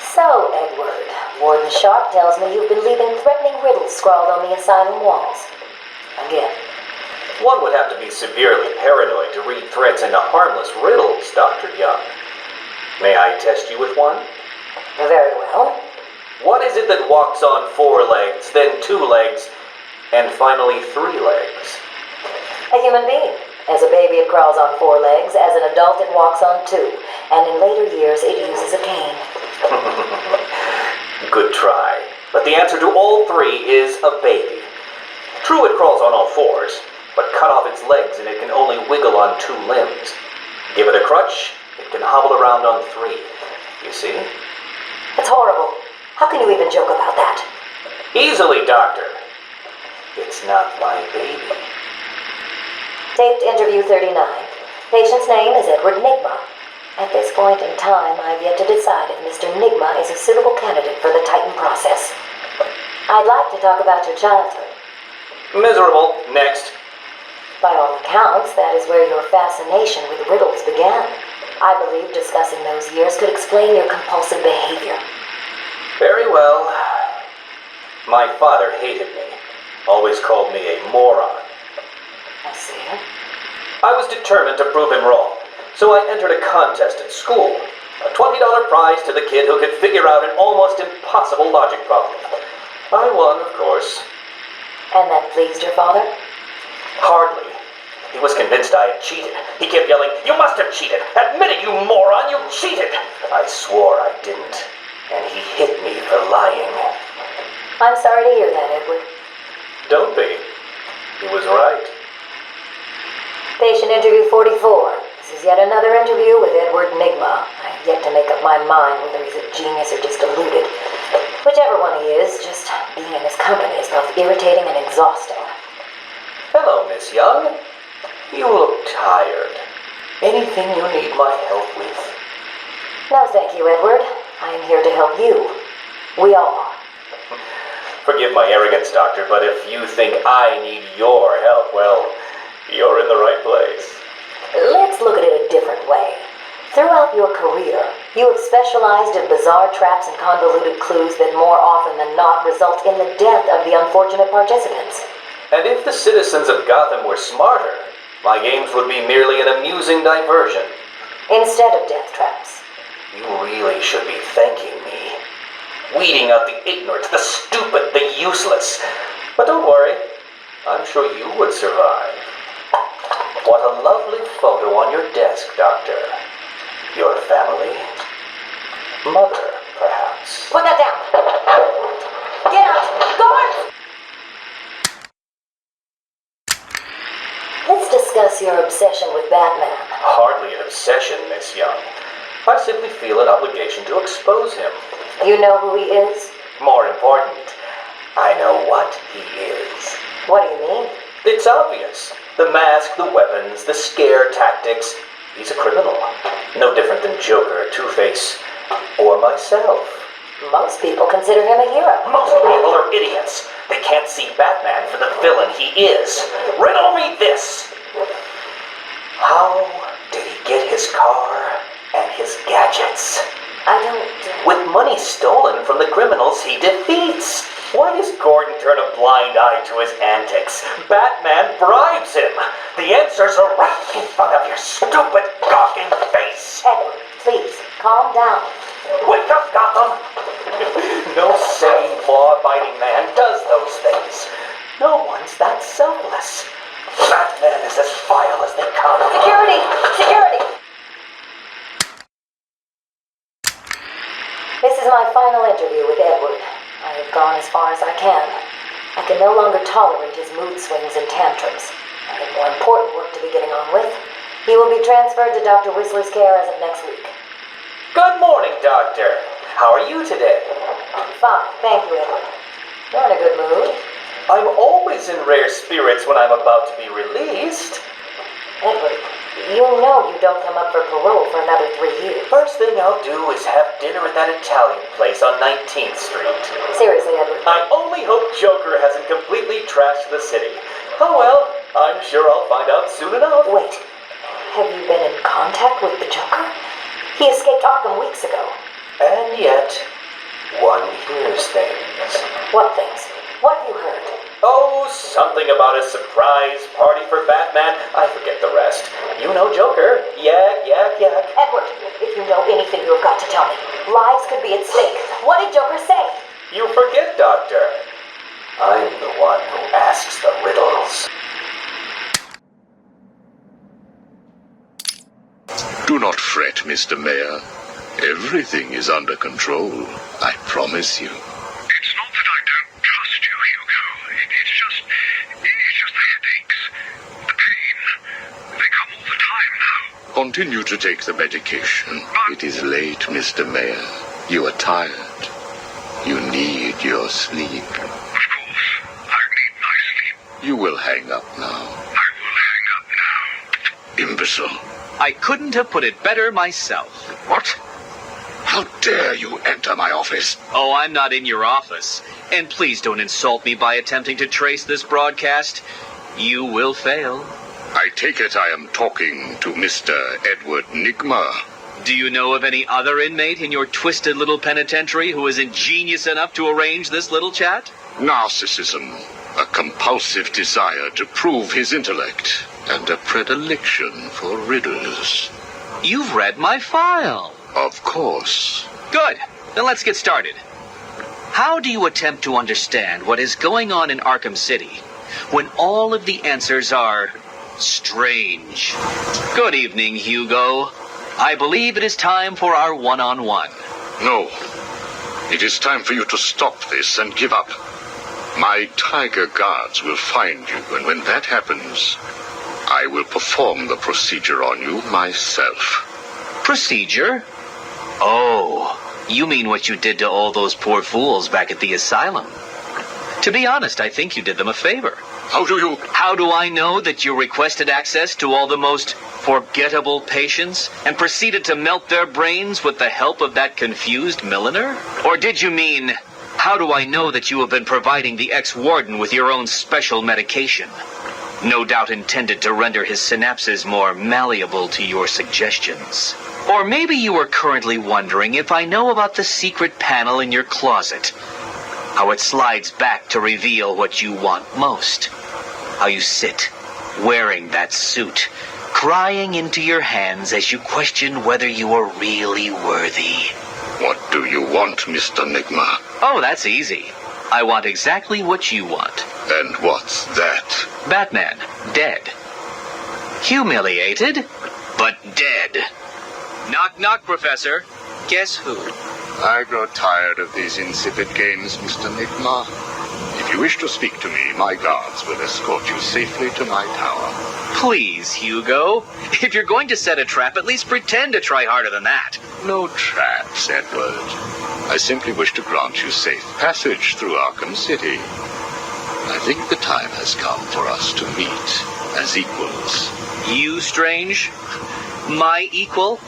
So, Edward, Warden Sharp tells me you've been leaving threatening riddles scrawled on the asylum walls. Again. One would have to be severely paranoid to read threats into harmless riddles, Dr. Young. May I test you with one? Very well. What is it that walks on 4 legs, then 2 legs, and finally 3 legs? A human being. As a baby, it crawls on 4 legs. As an adult, it walks on 2. And in later years, it uses a cane. Good try. But the answer to all 3 is a baby. True, it crawls on all 4s, but cut off its legs and it can only wiggle on 2 limbs. Give it a crutch, it can hobble around on 3. You see? It's horrible. How can you even joke about that? Easily, Doctor. It's not my baby. Taped interview 39. Patient's name is Edward Nigma. At this point in time, I've yet to decide if Mr. Nigma is a suitable candidate for the Titan process. I'd like to talk about your childhood. Miserable. Next. By all accounts, that is where your fascination with riddles began. I believe discussing those years could explain your compulsive behavior. Very well. My father hated me. Always called me a moron. I see. I was determined to prove him wrong, so I entered a contest at school. A $20 prize to the kid who could figure out an almost impossible logic problem. I won, of course. And that pleased your father? Hardly. He was convinced I had cheated. He kept yelling, "You must have cheated! Admit it, you moron! You cheated!" I swore I didn't, and he hit me for lying. I'm sorry to hear that, Edward. Don't be. He was right. Patient interview 44. This is yet another interview with Edward Nigma. I have yet to make up my mind whether he's a genius or just deluded. Whichever one he is, just being in his company is both irritating and exhausting. Hello, Miss Young. You look tired. Anything you need my help with? No, thank you, Edward. I am here to help you. We all are. Forgive my arrogance, Doctor, but if you think I need your help, well, you're in the right place. Let's look at it a different way. Throughout your career, you have specialized in bizarre traps and convoluted clues that more often than not result in the death of the unfortunate participants. And if the citizens of Gotham were smarter, my games would be merely an amusing diversion. Instead of death traps. You really should be thanking me. Weeding out the ignorant, the stupid, the useless. But don't worry, I'm sure you would survive. What a lovely photo on your desk, Doctor. Your family? Mother, perhaps. Put that down. Get out. Guard! Let's discuss your obsession with Batman. Hardly an obsession, Miss Young. I simply feel an obligation to expose him. You know who he is? More important, I know what he is. What do you mean? It's obvious. The mask, the weapons, the scare tactics. He's a criminal. No different than Joker, Two-Face, or myself. Most people consider him a hero. Most people are idiots. They can't see Batman for the villain he is. Riddle me this. How did he get his car and his gadgets? I don't... With money stolen from the criminals he defeats. Why does Gordon turn a blind eye to his antics? Batman bribes him. The answers are right in front of your stupid, gawking face. Edward, please, calm down. Wake up, Gotham! No sane, law-abiding man does those things. No one's that selfless. Batman is as vile as they come. Security! Security! This is my final interview with Edward. I have gone as far as I can. I can no longer tolerate his mood swings and tantrums. I have more important work to be getting on with. He will be transferred to Dr. Whistler's care as of next week. Good morning, Doctor. How are you today? Fine, thank you, Edward. You're in a good mood. I'm always in rare spirits when I'm about to be released. Edward, you know you don't come up for parole for another 3 years. First thing I'll do is have dinner at that Italian place on 19th Street. Seriously, Edward. I only hope Joker hasn't completely trashed the city. Oh well, I'm sure I'll find out soon enough. Wait, have you been in contact with the Joker? He escaped Arkham weeks ago. And yet, one hears things. What things? What have you heard? Oh, something about a surprise party for Batman. I forget the rest. You know Joker. Yak, yak, yak. Edward, if you know anything, you've got to tell me. Lives could be at stake. What did Joker say? You forget, Doctor. I'm the one who asks the riddles. Do not fret, Mr. Mayor. Everything is under control. I promise you. It's not that I don't trust you, Hugo. It's just the headaches. The pain. They come all the time now. Continue to take the medication. It is late, Mr. Mayor. You are tired. You need your sleep. Of course, I need my sleep. You will hang up now. I will hang up now. Imbecile. I couldn't have put it better myself. What? How dare you enter my office? Oh, I'm not in your office. And please don't insult me by attempting to trace this broadcast. You will fail. I take it I am talking to Mr. Edward Nigma. Do you know of any other inmate in your twisted little penitentiary who is ingenious enough to arrange this little chat? Narcissism, a compulsive desire to prove his intellect, and a predilection for riddles. You've read my file. Of course. Good. Then let's get started. How do you attempt to understand what is going on in Arkham City when all of the answers are strange? Good evening, Hugo. I believe it is time for our one-on-one. No. It is time for you to stop this and give up. My tiger guards will find you, and when that happens, I will perform the procedure on you myself. Procedure? Oh, you mean what you did to all those poor fools back at the asylum. To be honest, I think you did them a favor. How do I know that you requested access to all the most forgettable patients and proceeded to melt their brains with the help of that confused milliner? Or did you mean, how do I know that you have been providing the ex-warden with your own special medication? No doubt intended to render his synapses more malleable to your suggestions. Or maybe you are currently wondering if I know about the secret panel in your closet. How it slides back to reveal what you want most. How you sit, wearing that suit, crying into your hands as you question whether you are really worthy. What do you want, Mr. Nigma? Oh, that's easy. I want exactly what you want. And what's that? Batman, dead. Humiliated, but dead. Knock, knock, Professor. Guess who? I grow tired of these insipid games, Mr. Nigma. If you wish to speak to me, my guards will escort you safely to my tower. Please, Hugo. If you're going to set a trap, at least pretend to try harder than that. No traps, Edward. I simply wish to grant you safe passage through Arkham City. I think the time has come for us to meet as equals. You, Strange? My equal?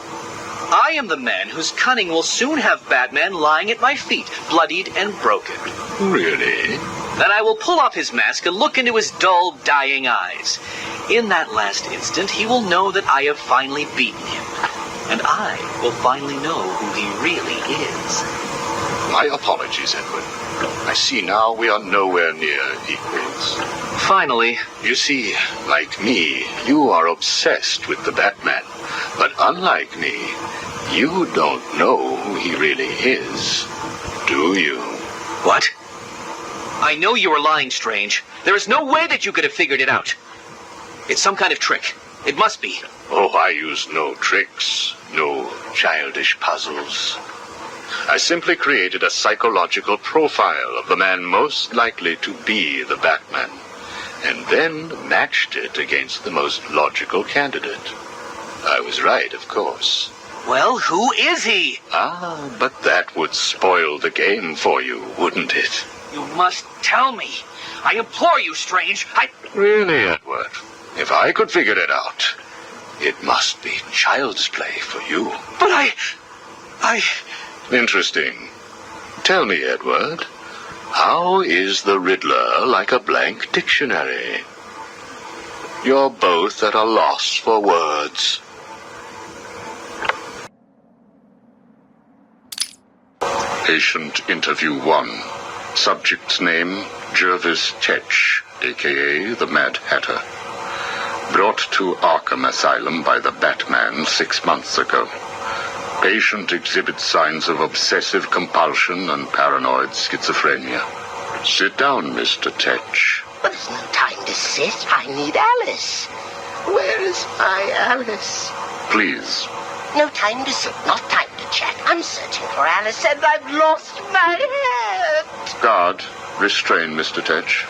I am the man whose cunning will soon have Batman lying at my feet, bloodied and broken. Really? Then I will pull off his mask and look into his dull, dying eyes. In that last instant, he will know that I have finally beaten him. And I will finally know who he really is. My apologies, Edward. I see now we are nowhere near equals. Finally. You see, like me, you are obsessed with the Batman. But unlike me, you don't know who he really is, do you? What? I know you are lying, Strange. There is no way that you could have figured it out. It's some kind of trick. It must be. Oh, I use no tricks, no childish puzzles. I simply created a psychological profile of the man most likely to be the Batman, and then matched it against the most logical candidate. I was right, of course. Well, who is he? Ah, but that would spoil the game for you, wouldn't it? You must tell me. I implore you, Strange. Really, Edward? If I could figure it out, it must be child's play for you. But I... Interesting. Tell me, Edward, how is the Riddler like a blank dictionary? You're both at a loss for words. Patient interview 1. Subject's name, Jervis Tetch, a.k.a. the Mad Hatter. Brought to Arkham Asylum by the Batman 6 months ago. Patient exhibits signs of obsessive compulsion and paranoid schizophrenia. Sit down, Mr. Tetch. But there's no time to sit. I need Alice. Where is my Alice? Please. No time to sit, not time to chat. I'm searching for Alice and I've lost my head. Guard, restrain Mr. Tetch.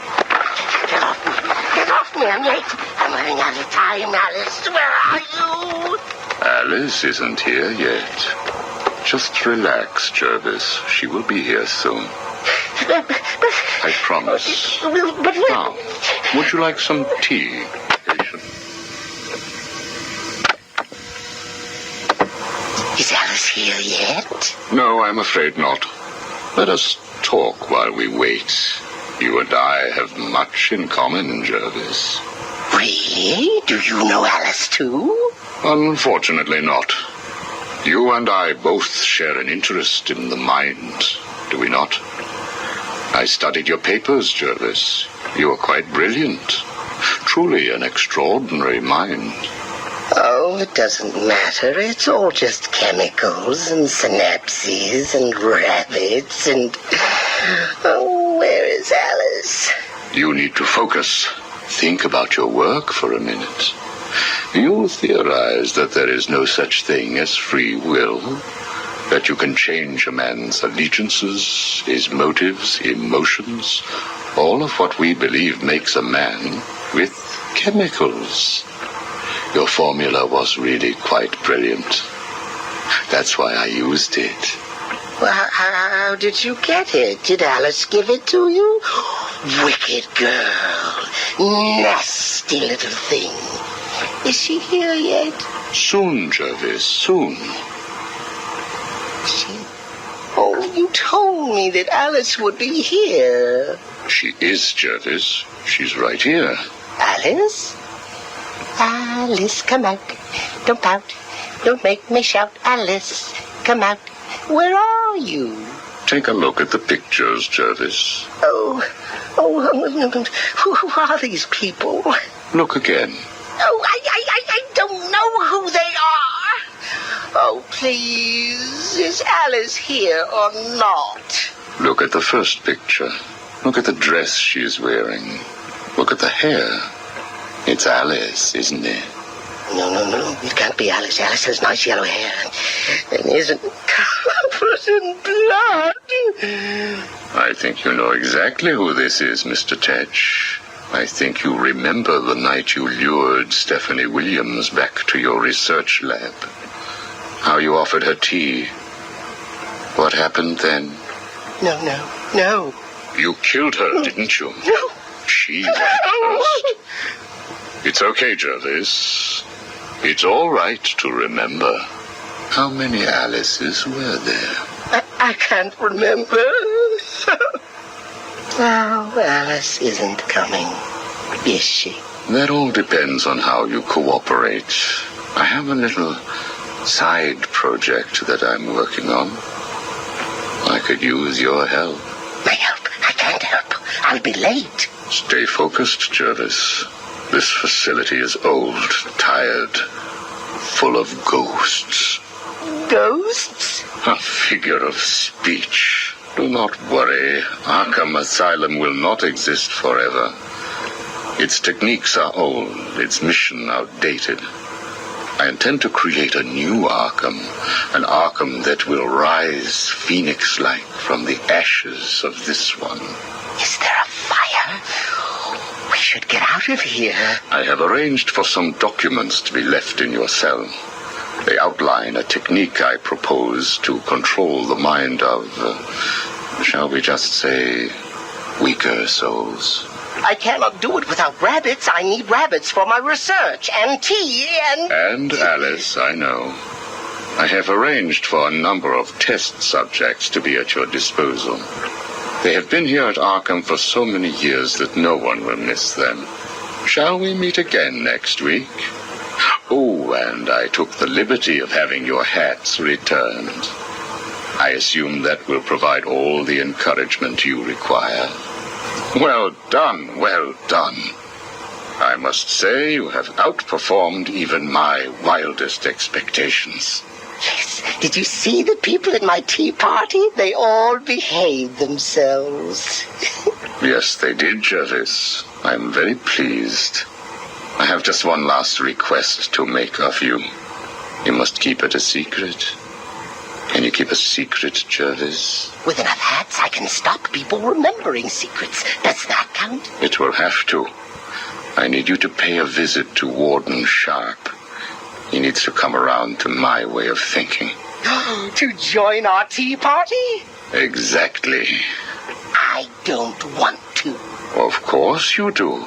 Get off me. Get off me. I'm late. I'm running out of time, Alice. Where are you? Alice isn't here yet. Just relax, Jervis. She will be here soon. I promise. Now, would you like some tea, patient? Is Alice here yet? No, I'm afraid not. Let us talk while we wait. You and I have much in common, Jervis. Really? Do you know Alice too? Unfortunately not. You and I both share an interest in the mind, do we not? I studied your papers, Jervis. You are quite brilliant. Truly an extraordinary mind. Oh, it doesn't matter. It's all just chemicals and synapses and rabbits and... Oh, where is Alice? You need to focus. Think about your work for a minute. You theorize that there is no such thing as free will, that you can change a man's allegiances, his motives, emotions, all of what we believe makes a man, with chemicals. Your formula was really quite brilliant. That's why I used it. Well, how did you get it? Did Alice give it to you? Wicked girl. Nasty little thing. Is she here yet? Soon, Jervis, soon. Oh, you told me that Alice would be here. She is, Jervis. She's right here. Alice? Alice, come out. Don't pout. Don't make me shout. Alice, come out. Where are you? Take a look at the pictures, Jervis. Oh, who are these people? Look again. Oh, I don't know who they are. Oh, please, is Alice here or not? Look at the first picture. Look at the dress she's wearing. Look at the hair. It's Alice, isn't it? No, it can't be Alice. Alice has nice yellow hair and isn't covered in blood. I think you know exactly who this is, Mr. Tetch. I think you remember the night you lured Stephanie Williams back to your research lab. How you offered her tea. What happened then? No. You killed her, didn't you? No. She went first. It's okay, Jervis. It's all right to remember. How many Alices were there? I can't remember. Oh, Alice isn't coming, is she? That all depends on how you cooperate. I have a little side project that I'm working on. I could use your help. My help? I can't help. I'll be late. Stay focused, Jervis. This facility is old, tired, full of ghosts. Ghosts? A figure of speech. Do not worry. Arkham Asylum will not exist forever. Its techniques are old, its mission outdated. I intend to create a new Arkham, an Arkham that will rise phoenix-like from the ashes of this one. Is there a fire? We should get out of here. I have arranged for some documents to be left in your cell. They outline a technique I propose to control the mind of, shall we just say, weaker souls. I cannot do it without rabbits. I need rabbits for my research, and tea, and... And Alice, I know. I have arranged for a number of test subjects to be at your disposal. They have been here at Arkham for so many years that no one will miss them. Shall we meet again next week? Oh, and I took the liberty of having your hats returned. I assume that will provide all the encouragement you require. Well done, well done. I must say you have outperformed even my wildest expectations. Yes, did you see the people at my tea party? They all behaved themselves. Yes, they did, Jervis. I'm very pleased. I have just one last request to make of you. You must keep it a secret. Can you keep a secret, Jervis? With enough hats, I can stop people remembering secrets. Does that count? It will have to. I need you to pay a visit to Warden Sharp. He needs to come around to my way of thinking. To join our tea party? Exactly. I don't want to. Of course you do.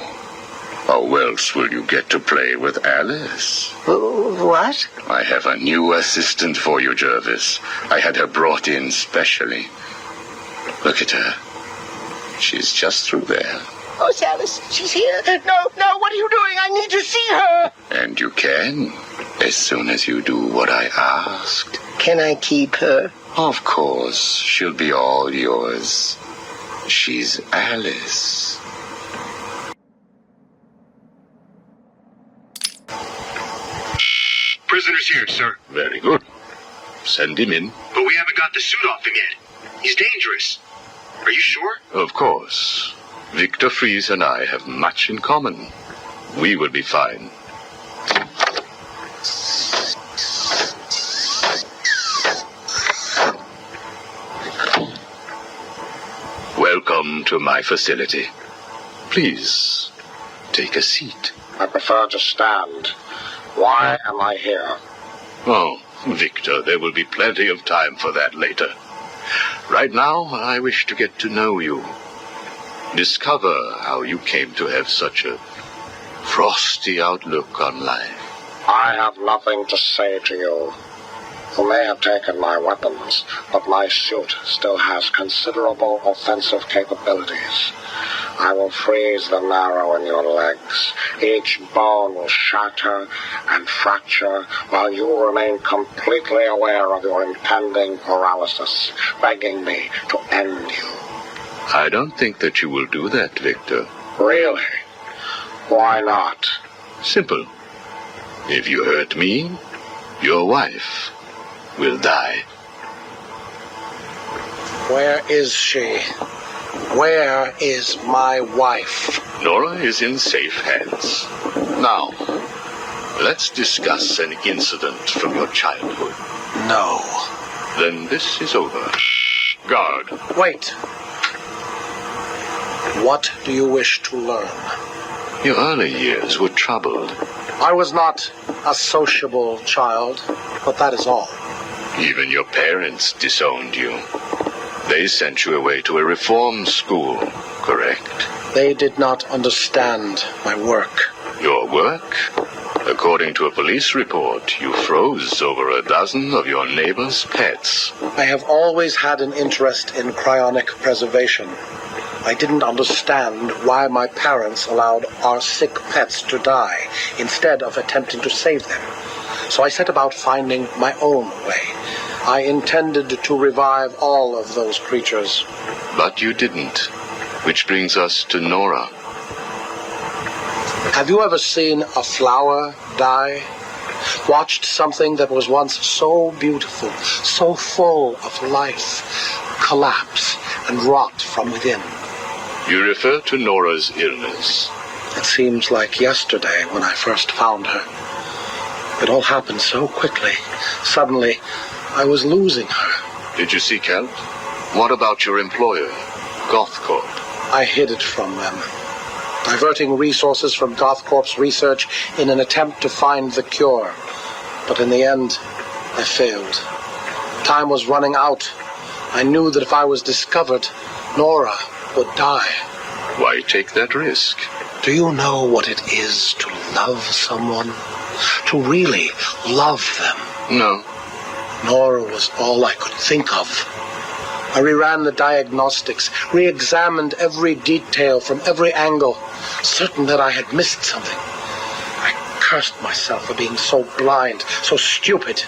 How else will you get to play with Alice? What? I have a new assistant for you, Jervis. I had her brought in specially. Look at her. She's just through there. Oh, it's Alice. She's here. No, what are you doing? I need to see her. And you can, as soon as you do what I asked. Can I keep her? Of course. She'll be all yours. She's Alice. Prisoner's here, sir. Very good. Send him in. But we haven't got the suit off him yet. He's dangerous. Are you sure? Of course. Victor Fries and I have much in common. We will be fine. Welcome to my facility. Please, take a seat. I prefer to stand. Why am I here? Oh, Victor, there will be plenty of time for that later. Right now, I wish to get to know you. Discover how you came to have such a frosty outlook on life. I have nothing to say to you. You may have taken my weapons, but my suit still has considerable offensive capabilities. I will freeze the marrow in your legs. Each bone will shatter and fracture while you remain completely aware of your impending paralysis, begging me to end you. I don't think that you will do that, Victor. Really? Why not? Simple. If you hurt me, your wife will die. Where is she? Where is my wife? Nora is in safe hands. Now, let's discuss an incident from your childhood. No. Then this is over. Guard. Wait. What do you wish to learn? Your early years were troubled. I was not a sociable child, but that is all. Even your parents disowned you. They sent you away to a reform school, correct? They did not understand my work. Your work? According to a police report, you froze over a dozen of your neighbor's pets. I have always had an interest in cryonic preservation. I didn't understand why my parents allowed our sick pets to die instead of attempting to save them. So I set about finding my own way. I intended to revive all of those creatures. But you didn't. Which brings us to Nora. Have you ever seen a flower die? Watched something that was once so beautiful, so full of life, collapse and rot from within? You refer to Nora's illness. It seems like yesterday when I first found her. It all happened so quickly. Suddenly, I was losing her. Did you seek help? What about your employer, GothCorp? I hid it from them, diverting resources from GothCorp's research in an attempt to find the cure. But in the end, I failed. Time was running out. I knew that if I was discovered, Nora would die. Why take that risk? Do you know what it is to love someone? To really love them? No. Nora was all I could think of. I reran the diagnostics, re-examined every detail from every angle, certain that I had missed something. I cursed myself for being so blind, so stupid.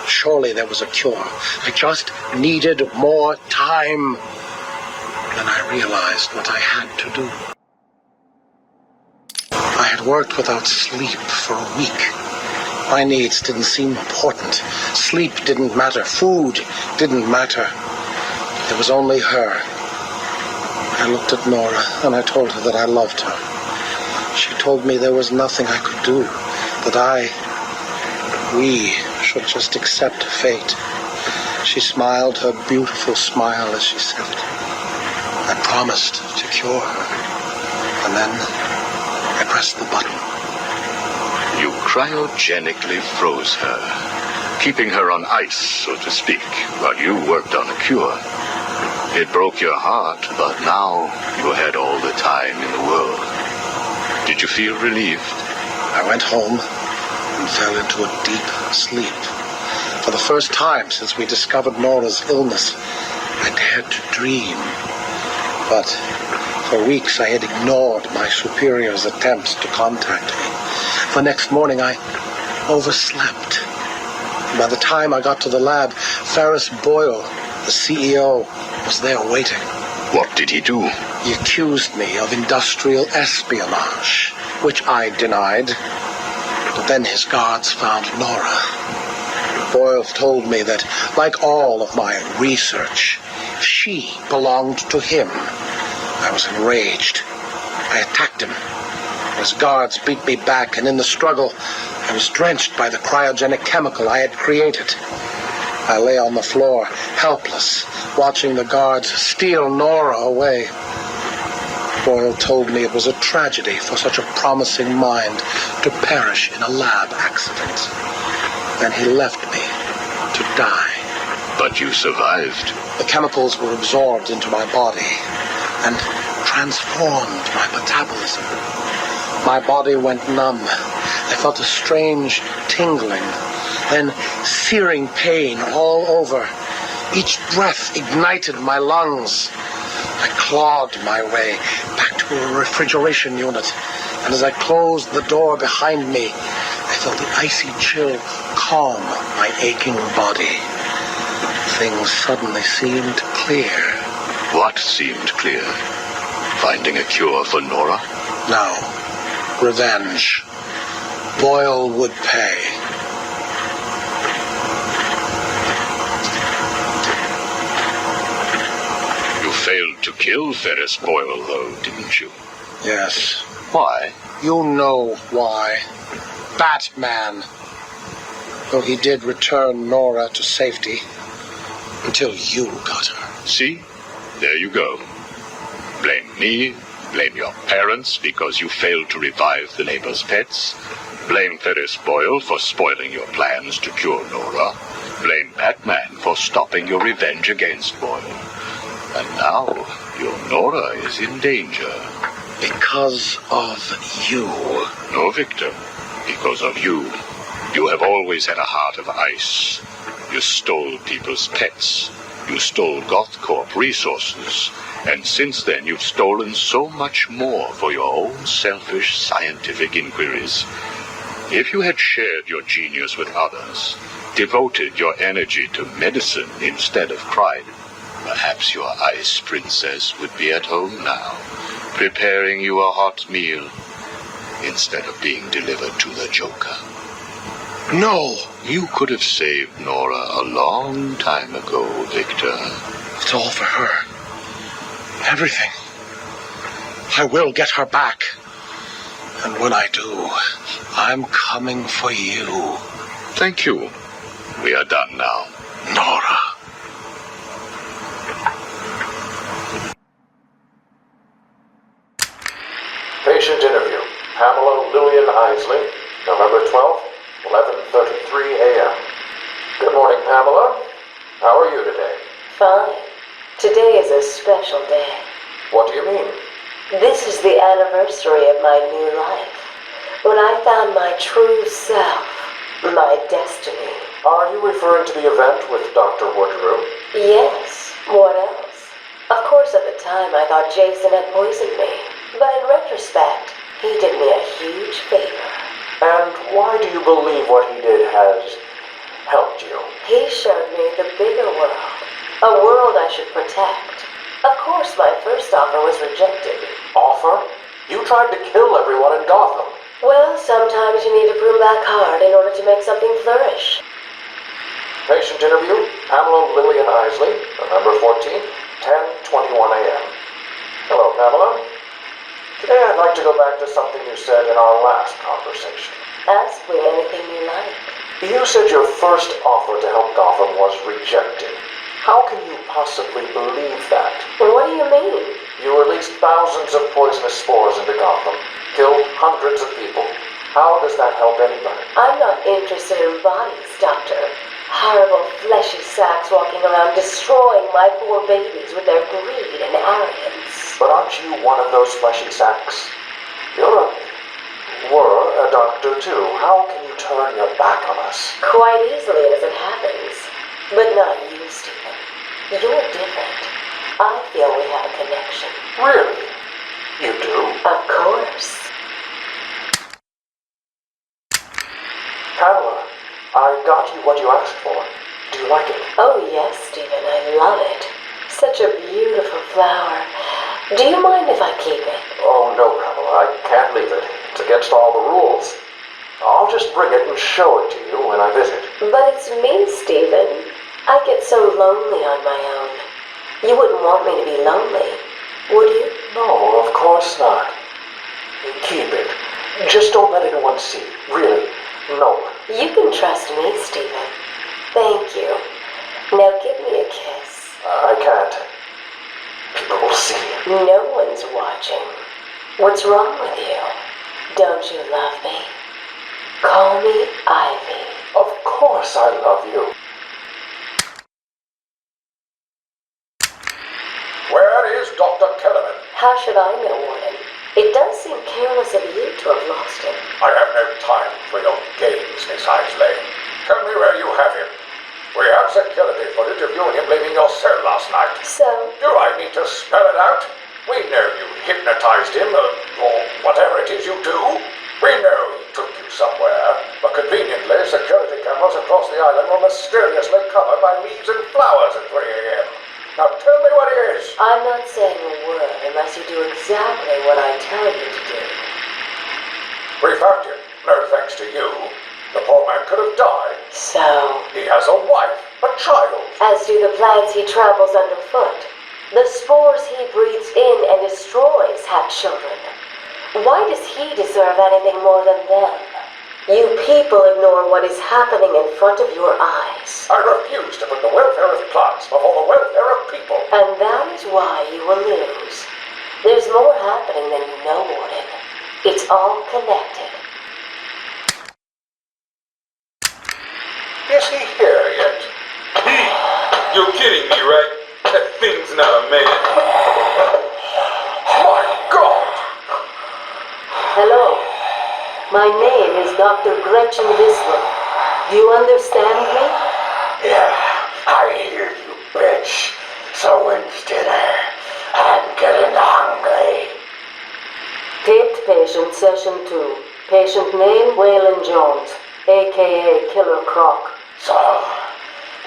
Surely there was a cure. I just needed more time. Then I realized what I had to do. I had worked without sleep for a week. My needs didn't seem important. Sleep didn't matter. Food didn't matter. There was only her. I looked at Nora and I told her that I loved her. She told me there was nothing I could do, that we should just accept fate. She smiled her beautiful smile as she said it. I promised to cure her, and then I pressed the button. You cryogenically froze her, keeping her on ice, so to speak, while you worked on a cure. It broke your heart, but now you had all the time in the world. Did you feel relieved? I went home and fell into a deep sleep. For the first time since we discovered Nora's illness, I dared to dream. But for weeks I had ignored my superior's attempts to contact me. The next morning I overslept. By the time I got to the lab, Ferris Boyle, the CEO, was there waiting. What did he do? He accused me of industrial espionage, which I denied. But then his guards found Nora. Boyle told me that, like all of my research, she belonged to him. I was enraged. I attacked him. His guards beat me back, and in the struggle, I was drenched by the cryogenic chemical I had created. I lay on the floor, helpless, watching the guards steal Nora away. Boyle told me it was a tragedy for such a promising mind to perish in a lab accident. Then he left me to die. But you survived. The chemicals were absorbed into my body and transformed my metabolism. My body went numb. I felt a strange tingling, then searing pain all over. Each breath ignited my lungs. I clawed my way back to a refrigeration unit, and as I closed the door behind me, I felt the icy chill calm my aching body. Things suddenly seemed clear. What seemed clear? Finding a cure for Nora? No. Revenge. Boyle would pay. You failed to kill Ferris Boyle, though, didn't you? Yes. Why? You know why. Batman. Though he did return Nora to safety. Until you got her. See? There you go. Blame me, blame your parents because you failed to revive the neighbor's pets. Blame Ferris Boyle for spoiling your plans to cure Nora. Blame Batman for stopping your revenge against Boyle. And now, your Nora is in danger. Because of you. No, Victor. Because of you. You have always had a heart of ice. You stole people's pets. You stole GothCorp resources. And since then, you've stolen so much more for your own selfish scientific inquiries. If you had shared your genius with others, devoted your energy to medicine instead of crime, perhaps your ice princess would be at home now, preparing you a hot meal, instead of being delivered to the Joker. No! You could have saved Nora a long time ago, Victor. It's all for her. Everything. I will get her back. And when I do, I'm coming for you. Thank you. We are done now. Nora. Patient interview. Pamela Lillian Isley, November 12th, 11:33 a.m. Good morning, Pamela. How are you today? Fine. Today is a special day. What do you mean? This is the anniversary of my new life. When I found my true self, my destiny. Are you referring to the event with Dr. Woodrow? Yes. What else? Of course, at the time, I thought Jason had poisoned me. But in retrospect, he did me a huge favor. And why do you believe what he did has helped you? He showed me the bigger world. A world I should protect. Of course, my first offer was rejected. Offer? You tried to kill everyone in Gotham. Well, sometimes you need to prune back hard in order to make something flourish. Patient interview, Pamela Lillian Isley, November 14th, 10:21 a.m. Hello, Pamela. Today I'd like to go back to something you said in our last conversation. Ask me anything you like. You said your first offer to help Gotham was rejected. How can you possibly believe that? Well, what do you mean? You released thousands of poisonous spores into Gotham, killed hundreds of people. How does that help anybody? I'm not interested in bodies, Doctor. Horrible fleshy sacks walking around destroying my poor babies with their greed and arrogance. But aren't you one of those fleshy sacks? Were a doctor too. How can you turn your back on us? Quite easily as it happens. But not you, Stephen. You're different. I feel we have a connection. Really? You do? Of course. Pamela, I got you what you asked for. Do you like it? Oh, yes, Stephen. I love it. Such a beautiful flower. Do you mind if I keep it? Oh, no, Pamela. I can't leave it. It's against all the rules. I'll just bring it and show it to you when I visit. But it's me, Stephen. I get so lonely on my own. You wouldn't want me to be lonely, would you? No, of course not. Keep it. Just don't let anyone see. Really. No. You can trust me, Stephen. Thank you. Now give me a kiss. I can't. People will see. No one's watching. What's wrong with you? Don't you love me? Call me Ivy. Of course I love you. Where is Dr. Kellerman? How should I know, Warden? It does seem careless of you to have lost him. I have no time for your games, Miss Isley. Tell me where you have him. We have security footage of you and him leaving your cell last night. So? Do I need to spell it out? We know you hypnotized him, or whatever it is you do. We know he took you somewhere, but conveniently, security cameras across the island were mysteriously covered by leaves and flowers at 3 a.m. Now tell me what it is. I'm not saying a word unless you do exactly what I tell you to do. We found him, no thanks to you. The poor man could have died. So? He has a wife, a child. As do the plants he tramples underfoot. The spores he breathes in and destroys have children. Why does he deserve anything more than them? You people ignore what is happening in front of your eyes. I refuse to put the welfare of plants before the welfare of people. And that is why you will lose. There's more happening than you know, Warden. It's all connected. Is he here yet? You're kidding me, right? That thing's not a man. My God! Hello. My name is Dr. Gretchen Whistler. Do you understand me? Yeah, I hear you, bitch. So when's dinner? I'm getting hungry. Taped patient, session 2. Patient name, Waylon Jones, a.k.a. Killer Croc. So,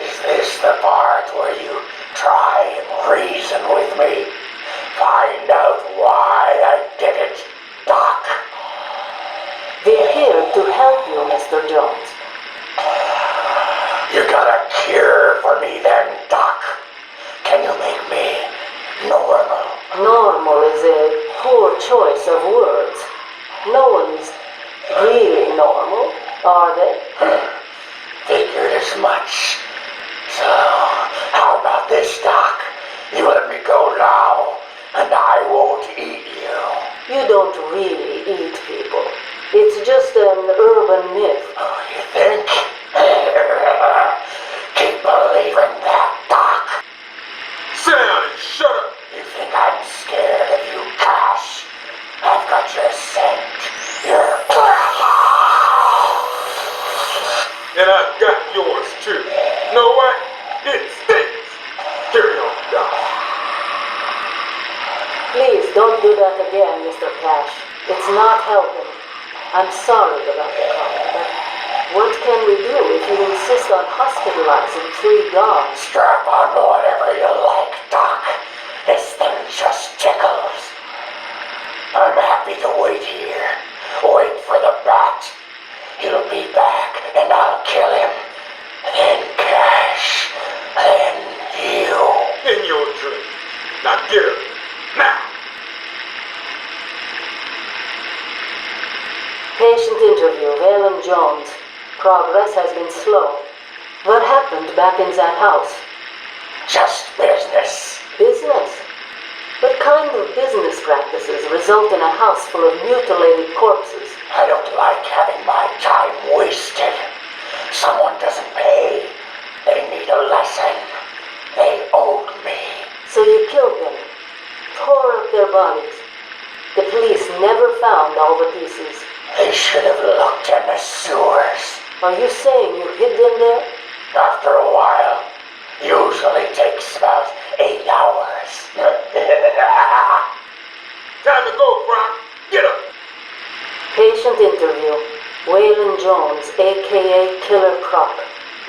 is this the part where you try and reason with me? Find out why I did it, Doc. We're here to help you, Mr. Jones. You got a cure for me then, Doc? Can you make me normal? Normal is a poor choice of words. No one's really normal, are they? Figured as much. So, how about this, Doc? You let me go now, and I won't eat you. You don't really eat people. It's just an urban myth. Oh, you And I've got yours too. Know what? It stinks. Carry on, Doc. Please don't do that again, Mr. Cash. It's not helping. I'm sorry about the car, but what can we do if you insist on hospitalizing 3 guards? Strap on whatever you like, Doc. This thing just tickles. I'm happy to wait here. Wait for the bat. He'll be back, and I'll kill him. Then Cash. Then you. In your dream. Now get up. Now. Patient interview, Valen Jones. Progress has been slow. What happened back in that house? Just business. Business? What kind of business practices result in a house full of mutilated corpses? I don't like having my time wasted. Someone doesn't pay. They need a lesson. They owed me. So you killed them, tore up their bodies. The police never found all the pieces. They should have looked in the sewers. Are you saying you hid them there? After a while. Usually takes about 8 hours. Time to go, Brock. Get up. Patient interview. Waylon Jones, a.k.a. Killer Croc.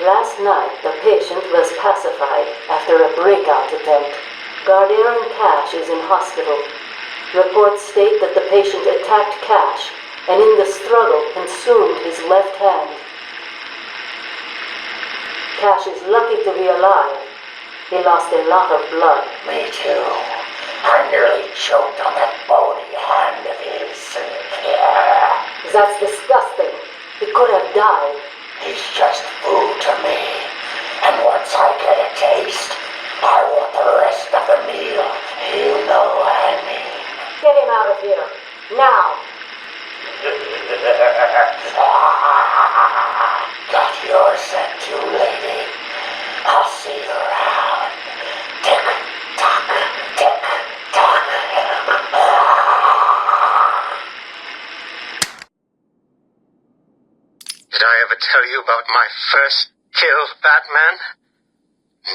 Last night, the patient was pacified after a breakout attempt. Gardarin Cash is in hospital. Reports state that the patient attacked Cash and in the struggle consumed his left hand. Cash is lucky to be alive. He lost a lot of blood. Me too. I nearly choked on that bony hand of his. That's disgusting. He could have died. He's just food to me. And once I get a taste, I want the rest of the meal. You know what I mean. Get him out of here. Now. Got yours set too, lady. I'll see you around. Tick tock, tick tock. Did I ever tell you about my first kill, Batman?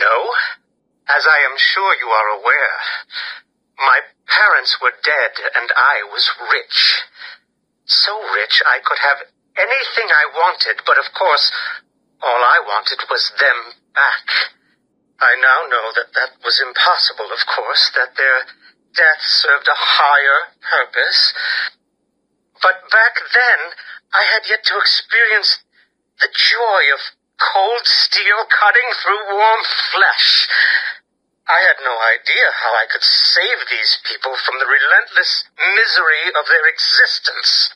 No? As I am sure you are aware, my parents were dead and I was rich. So rich I could have anything I wanted, but of course, all I wanted was them back. I now know that that was impossible, of course, that their death served a higher purpose. But back then, I had yet to experience the joy of cold steel cutting through warm flesh. I had no idea how I could save these people from the relentless misery of their existence.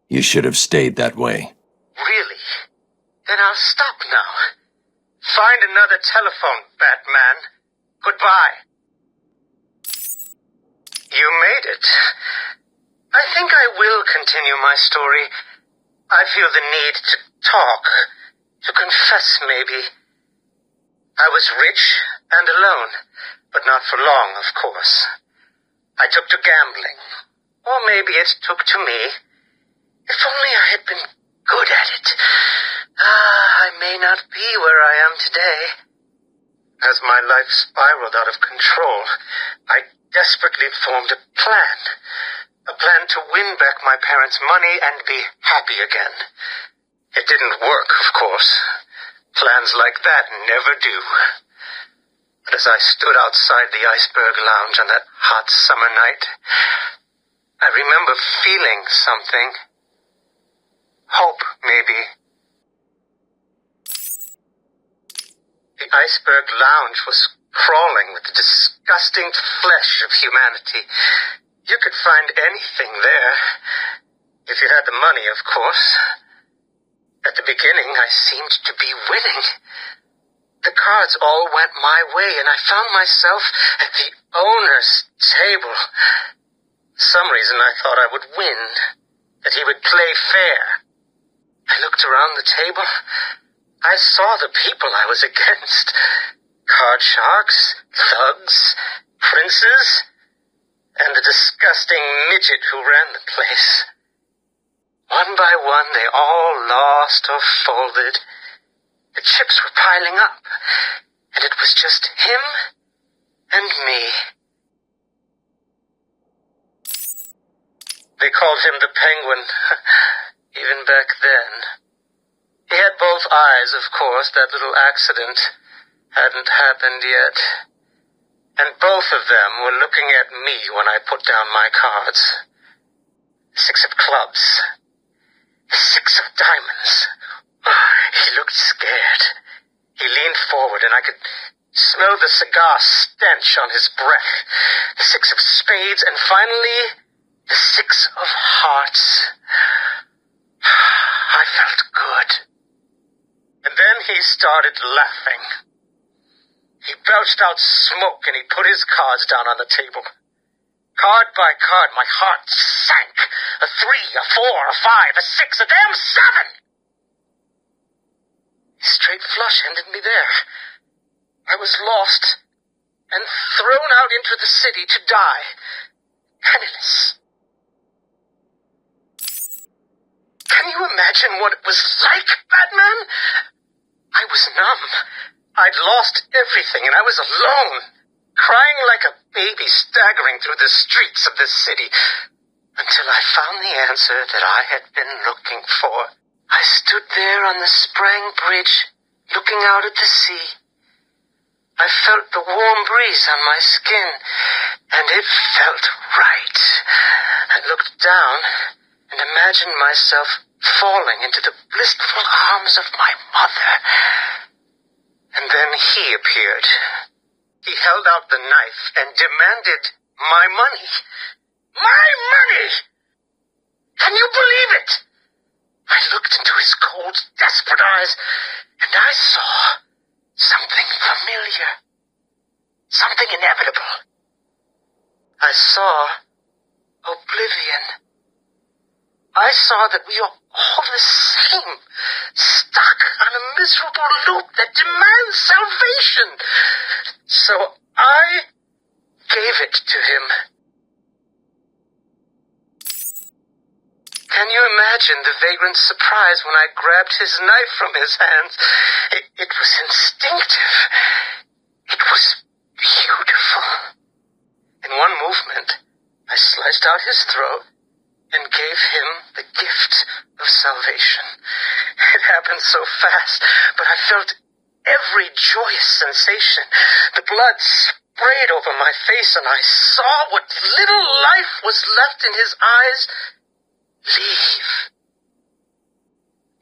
You should have stayed that way. Really? Then I'll stop now. Find another telephone, Batman. Goodbye. You made it. I think I will continue my story. I feel the need to talk, to confess maybe. I was rich and alone, but not for long, of course. I took to gambling, or maybe it took to me. If only I had been good at it. I may not be where I am today. As my life spiraled out of control, I desperately formed a plan. A plan to win back my parents' money and be happy again. It didn't work, of course. Plans like that never do. But as I stood outside the Iceberg Lounge on that hot summer night, I remember feeling something. Hope, maybe. The Iceberg Lounge was crawling with the disgusting flesh of humanity. You could find anything there. If you had the money, of course. At the beginning, I seemed to be winning. The cards all went my way, and I found myself at the owner's table. For some reason, I thought I would win, that he would play fair. I looked around the table. I saw the people I was against. Card sharks, thugs, princes, and the disgusting midget who ran the place. One by one, they all lost or folded. The chips were piling up, and it was just him and me. They called him the Penguin, even back then. He had both eyes, of course. That little accident hadn't happened yet. And both of them were looking at me when I put down my cards. 6 of clubs. 6 of diamonds. He looked scared. He leaned forward, and I could smell the cigar stench on his breath. The 6 of spades, and finally, the 6 of hearts. I felt good. And then he started laughing. He belched out smoke, and he put his cards down on the table. Card by card, my heart sank. A 3, a 4, a 5, a 6, a damn 7! Straight flush ended me there. I was lost and thrown out into the city to die, penniless. Can you imagine what it was like, Batman? I was numb. I'd lost everything, and I was alone, crying like a baby staggering through the streets of this city, until I found the answer that I had been looking for. I stood there on the Sprang Bridge, looking out at the sea. I felt the warm breeze on my skin, and it felt right. I looked down and imagined myself falling into the blissful arms of my mother. And then he appeared. He held out the knife and demanded my money. My money! Can you believe it? I looked into his cold, desperate eyes, and I saw something familiar. Something inevitable. I saw oblivion. I saw that we are all the same, stuck on a miserable loop that demands salvation. So I gave it to him. Can you imagine the vagrant's surprise when I grabbed his knife from his hands? It was instinctive. It was beautiful. In one movement, I sliced out his throat and gave him the gift of salvation. It happened so fast, but I felt every joyous sensation. The blood sprayed over my face, and I saw what little life was left in his eyes leave.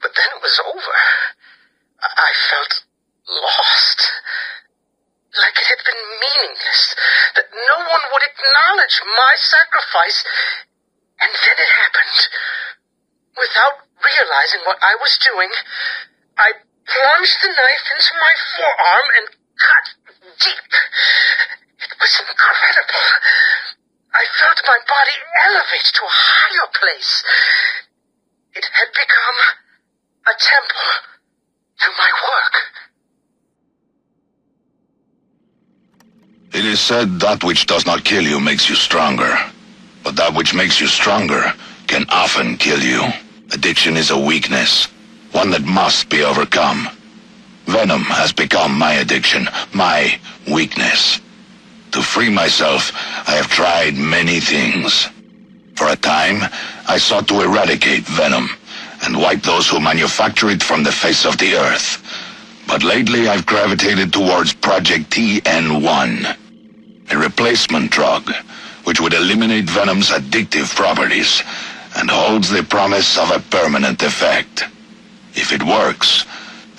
But then it was over. I felt lost. Like it had been meaningless. That no one would acknowledge my sacrifice. And then it happened. Without realizing what I was doing, I plunged the knife into my forearm and cut deep. It was incredible. I felt my body elevate to a higher place. It had become a temple to my work. It is said that which does not kill you makes you stronger. But that which makes you stronger can often kill you. Addiction is a weakness, one that must be overcome. Venom has become my addiction, my weakness. To free myself, I have tried many things. For a time, I sought to eradicate venom and wipe those who manufacture it from the face of the earth. But lately I've gravitated towards Project TN1, a replacement drug which would eliminate Venom's addictive properties and holds the promise of a permanent effect. If it works,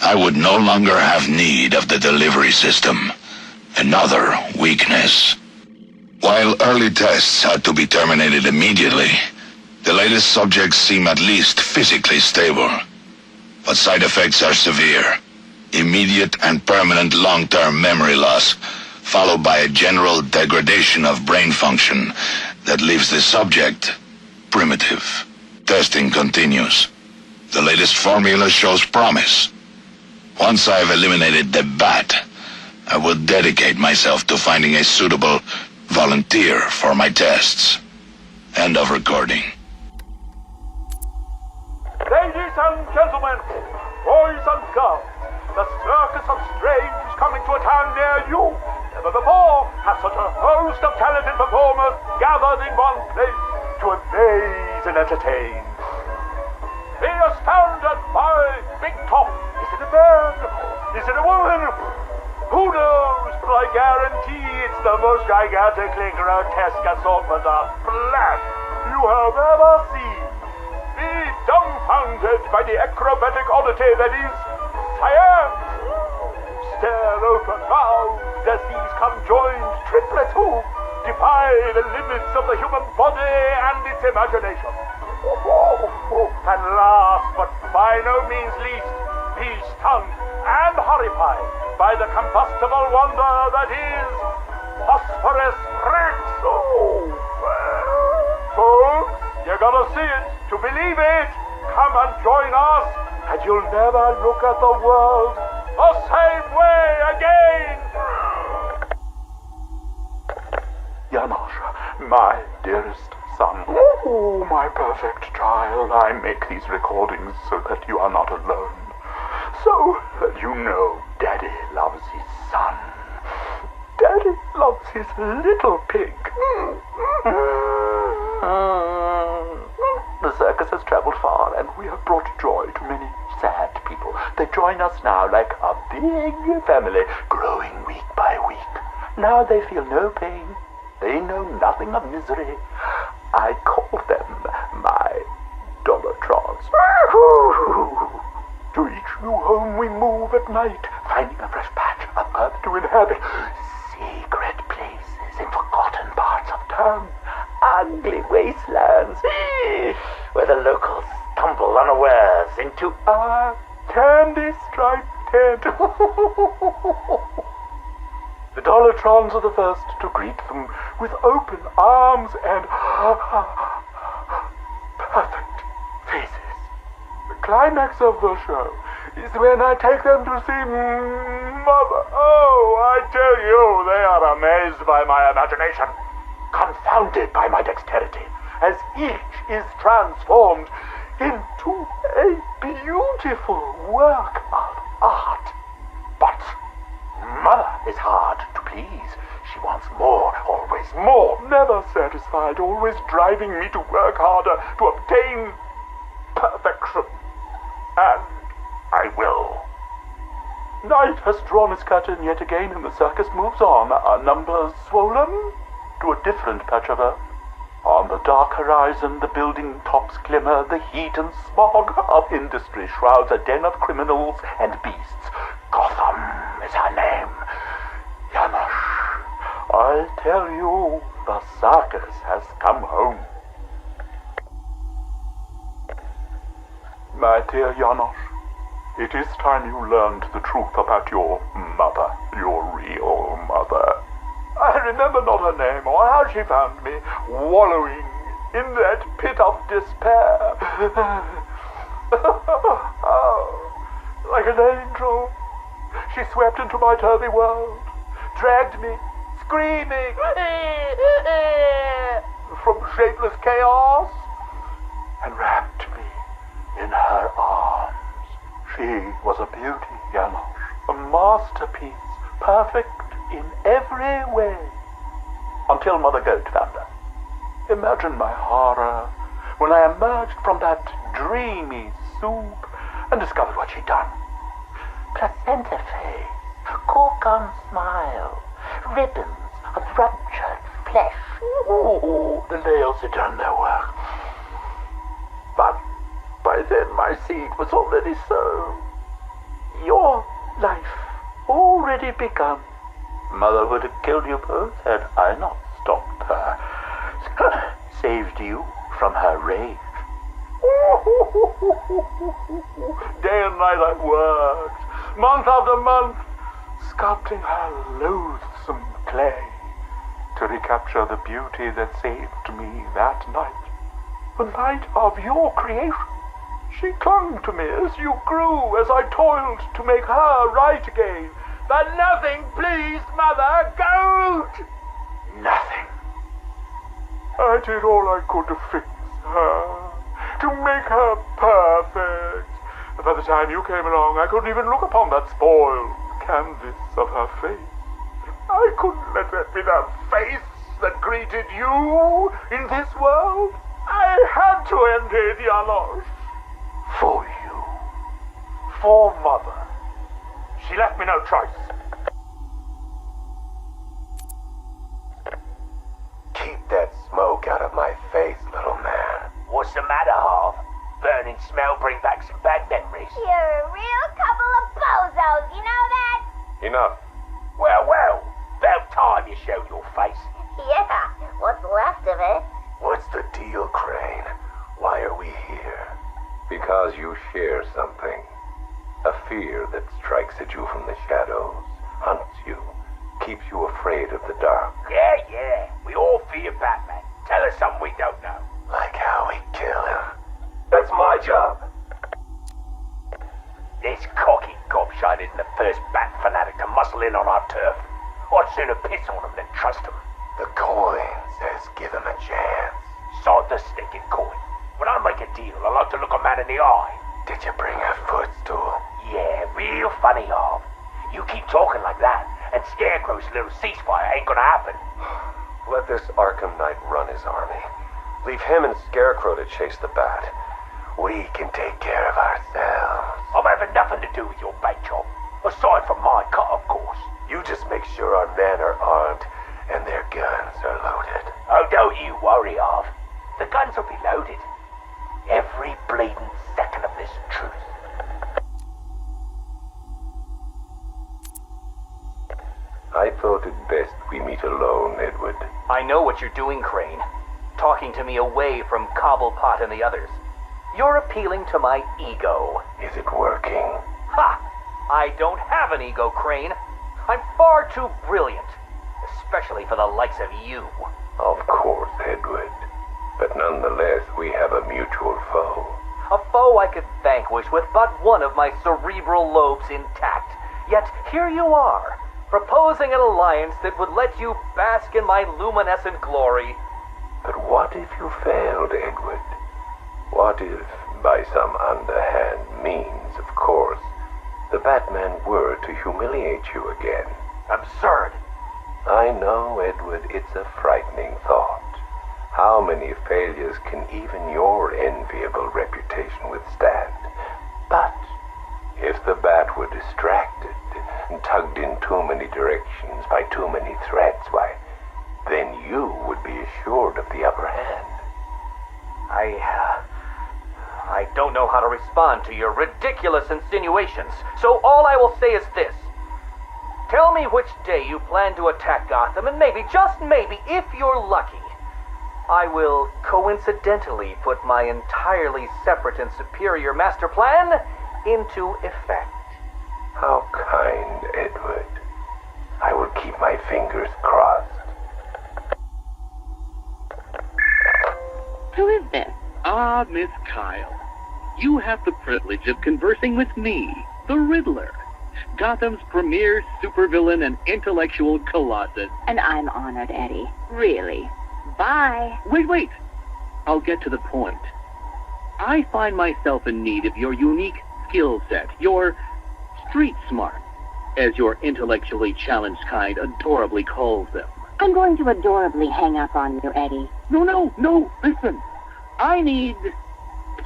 I would no longer have need of the delivery system. Another weakness. While early tests had to be terminated immediately, the latest subjects seem at least physically stable. But side effects are severe. Immediate and permanent long-term memory loss, followed by a general degradation of brain function that leaves the subject primitive. Testing continues. The latest formula shows promise. Once I've eliminated the bat, I will dedicate myself to finding a suitable volunteer for my tests. End of recording. and gentlemen, boys and girls, the Circus of Strange is coming to a town near you. Never before has such a host of talented performers gathered in one place to amaze and entertain. Be astounded by Big Top. Is it a man? Is it a woman? Who knows? But I guarantee it's the most gigantically grotesque assortment of flesh you have ever seen. Be dumbfounded by the acrobatic oddity that is science. Stare open mouthed as these conjoined triplets who defy the limits of the human body and its imagination. And last but by no means least, be stunned and horrified by the combustible wonder that is phosphorus bricks. Folks, you gotta see it to believe it. Come and join us, and you'll never look at the world the same way again. Janosch, my dearest son. Oh, my perfect child. I make these recordings so that you are not alone. So that you know Daddy loves his son. Daddy loves his little pig. The circus has traveled far, and we have brought joy to many sad people. They join us now like a big family, growing week by week. Now they feel no pain. They know nothing of misery. I call them my Dollartrons. To each new home we move at night, finding a fresh patch of earth to inhabit. Secret places in forgotten parts of town. Ugly wastelands where the locals stumble unawares into our candy-striped tent. The Dollartrons are the first to greet them with open arms and perfect faces. The climax of the show is when I take them to see Mother. Oh, I tell you, they are amazed by my imagination, confounded by my dexterity, as each is transformed into a beautiful work of art. But Mother is hard to please. She wants more, always more, never satisfied, always driving me to work harder to obtain perfection. And I will. Night has drawn its curtain yet again, and the circus moves on, our numbers swollen to a different patch of earth. On the dark horizon, the building tops glimmer, the heat and smog of industry shrouds a den of criminals and beasts. Gotham is her name. Janosch, I tell you, the circus has come home. My dear Janosch, it is time you learned the truth about your mother, your real mother. I remember not her name or how she found me, wallowing in that pit of despair. Oh, like an angel, she swept into my turvy world, dragged me, screaming, from shapeless chaos, and wrapped me in her arms. She was a beauty, Janosch, a masterpiece, perfect in every way, until Mother Goat found her. Imagine my horror when I emerged from that dreamy soup and discovered what she'd done. Placenta face, cork-on smile, ribbons of ruptured flesh. Ooh, the nails had done their work. But by then my seed was already sown. Your life already begun. Mother would have killed you both had I not stopped her. Saved you from her rage. Day and night I worked, month after month, sculpting her loathsome clay to recapture the beauty that saved me that night. The night of your creation. She clung to me as you grew, as I toiled to make her right again. But nothing pleased Mother Goat! Nothing. I did all I could to fix her, to make her perfect. But by the time you came along, I couldn't even look upon that spoiled canvas of her face. I couldn't let that be the face that greeted you in this world. I had to enter Dialos. For you. For Mother. She left me no choice. Keep that smoke out of my face, little man. What's the matter, Harv? Burning smell bring back some bad memories. You're a real couple of bozos, you know that? Enough. Well, about time you showed your face. Yeah, what's left of it? What's the deal, Crane? Why are we here? Because you share something. A fear that strikes at you from the shadows, hunts you, keeps you afraid of the dark. Yeah, we all fear Batman. Tell us something we don't know. Like how we kill him. That's my job. This cocky gobshite isn't the first bat fanatic to muscle in on our turf. I'd sooner piss on him than trust him. The coin says give him a chance. Sod the stinking coin. When I make a deal, I like to look a man in the eye. Did you bring a footstool? Yeah, real funny, Harv. You keep talking like that, and Scarecrow's little ceasefire ain't gonna happen. Let this Arkham Knight run his army. Leave him and Scarecrow to chase the bat. We can take care of ourselves. I'm having nothing to do with your bait job. Aside from my cut, of course. You just make sure our men are armed and their guns are loaded. Oh, don't you worry, Harv. The guns will be loaded. Every bleeding second of this truth. I thought it best we meet alone, Edward. I know what you're doing, Crane. Talking to me away from Cobblepot and the others. You're appealing to my ego. Is it working? Ha! I don't have an ego, Crane. I'm far too brilliant. Especially for the likes of you. Of course, Edward. But nonetheless, we have a mutual foe. A foe I could vanquish with but one of my cerebral lobes intact. Yet here you are, proposing an alliance that would let you bask in my luminescent glory. But what if you failed, Edward? What if, by some underhand means, of course, the Batman were to humiliate you again? Absurd. I know, Edward, it's a frightening thought. How many failures can even your enviable reputation withstand? But if the Bat were distracted and tugged in too many directions by too many threats, why, then you would be assured of the upper hand. I don't know how to respond to your ridiculous insinuations, so all I will say is this. Tell me which day you plan to attack Gotham, and maybe, just maybe, if you're lucky, I will coincidentally put my entirely separate and superior master plan into effect. How kind, Edward. I will keep my fingers crossed. Who is this? Ah, Miss Kyle. You have the privilege of conversing with me, the Riddler, Gotham's premier supervillain and intellectual colossus. And I'm honored, Eddie. Really. Bye. Wait. I'll get to the point. I find myself in need of your unique skill set, your street smart, as your intellectually challenged kind adorably calls them. I'm going to adorably hang up on you, Eddie. No, listen. I need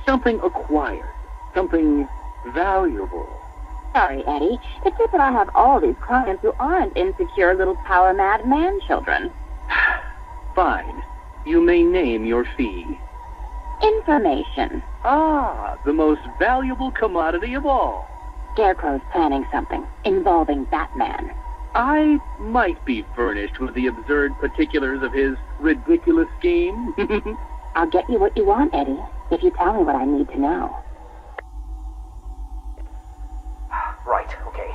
something acquired, something valuable. Sorry, Eddie. It's just that I have all these clients who aren't insecure little power-mad man-children. Fine. You may name your fee. Information. Ah, the most valuable commodity of all. Scarecrow's planning something involving Batman. I might be furnished with the absurd particulars of his ridiculous scheme. I'll get you what you want, Eddie, if you tell me what I need to know. Right, okay.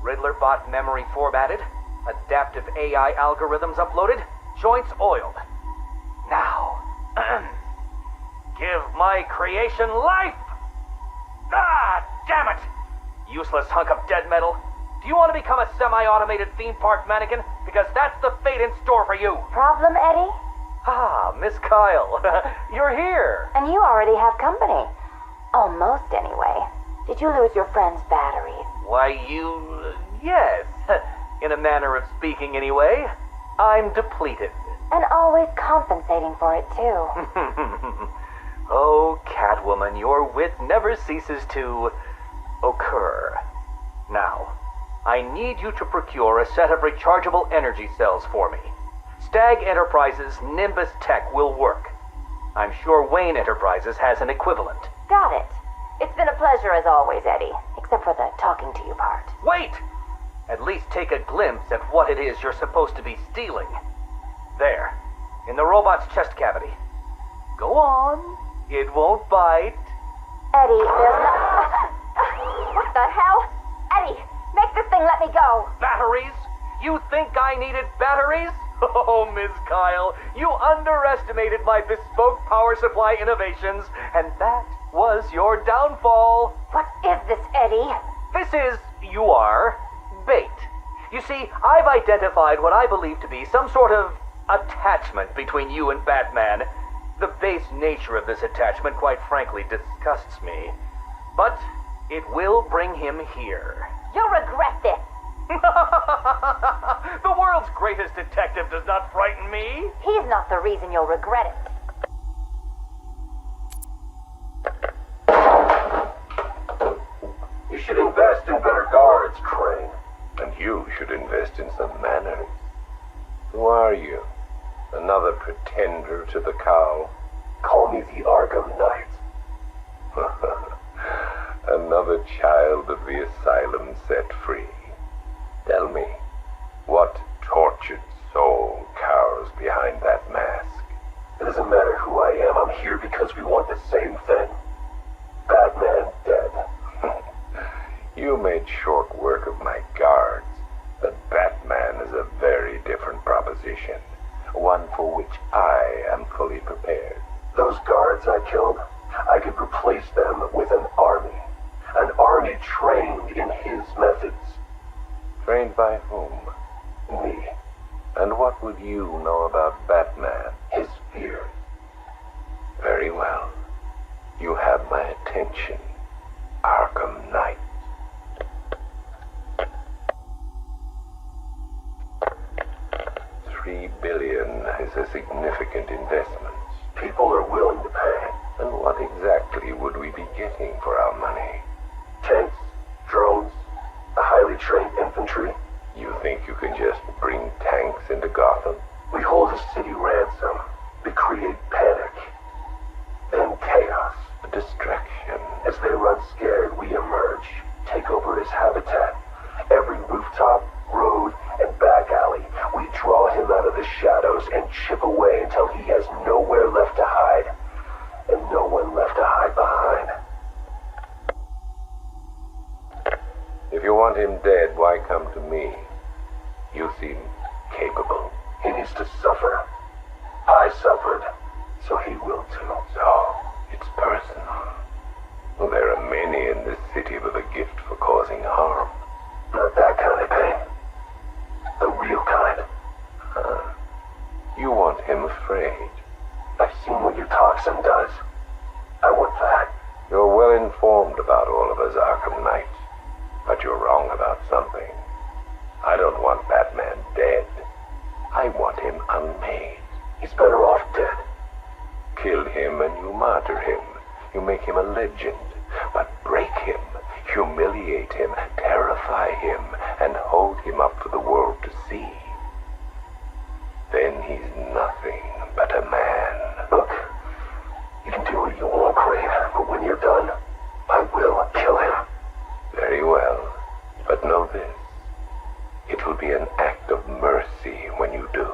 Riddler bot memory formatted, adaptive AI algorithms uploaded, joints oiled. Now, give my creation life! Ah, damn it! Useless hunk of dead metal. Do you want to become a semi-automated theme park mannequin? Because that's the fate in store for you. Problem, Eddie? Ah, Miss Kyle, you're here. And you already have company. Almost, anyway. Did you lose your friend's batteries? Why, yes. In a manner of speaking, anyway. I'm depleted. And always compensating for it, too. Oh, Catwoman, your wit never ceases to occur. Now, I need you to procure a set of rechargeable energy cells for me. Stag Enterprises' Nimbus Tech will work. I'm sure Wayne Enterprises has an equivalent. Got it. It's been a pleasure as always, Eddie. Except for the talking to you part. Wait! At least take a glimpse at what it is you're supposed to be stealing. There, in the robot's chest cavity. Go on. It won't bite. Eddie, there's no... What the hell? Eddie, make this thing let me go. Batteries? You think I needed batteries? Oh, Ms. Kyle, you underestimated my bespoke power supply innovations, and that was your downfall. What is this, Eddie? This is, bait. You see, I've identified what I believe to be some sort of attachment between you and Batman. The base nature of this attachment, quite frankly, disgusts me. But it will bring him here. You'll regret this. The world's greatest detective does not frighten me. He's not the reason you'll regret it. You should invest in better guards, Crane. And you should invest in some manners. Who are you? Another pretender to the cowl? Call me the Arkham Knight. Another child of the asylum set free. Tell me, what tortured soul cowers behind that mask? It doesn't matter who I am. I'm here because we want the same thing. Batman dead. You made short work of my guards, but Batman is a very different proposition. One for which I am fully prepared. Those guards I killed, I could replace them with an army. An army trained in his methods. Trained by whom? Me. And what would you know about Batman? His fears. Very well. You have my attention, Arkham Knight. $3 billion is a significant investment. People are willing to pay. And what exactly would we be getting for our money? Tanks, drones, a highly trained infantry. You think you can just bring tanks into Gotham? We hold a city ransom. We create panic. Then chaos. A distraction. As they run scared, we emerge. Take over his habitat. Every rooftop, road, and back alley. We draw him out of the shadows and chip away until he has nowhere left to hide. And no one left to hide behind. If you want him dead, why come to me? You seem capable. He needs to suffer. I suffered, so he will too. So, it's personal. Well, there are many in this city with a gift for causing harm. Not that kind of pain. The real kind. You want him afraid. I've seen what your toxin does. I want that. You're well informed about all of us Arkham Knights. But you're wrong about something. I don't want Batman dead. I want him unmade. He's better off dead. Kill him and you martyr him. You make him a legend. But break him, humiliate him, terrify him, and hold him up for the world to see. Then he's nothing but a man. Look, you can do what you want, Crane, but when you're done, I will kill him. Very well, but know this. It will be an act of mercy when you do.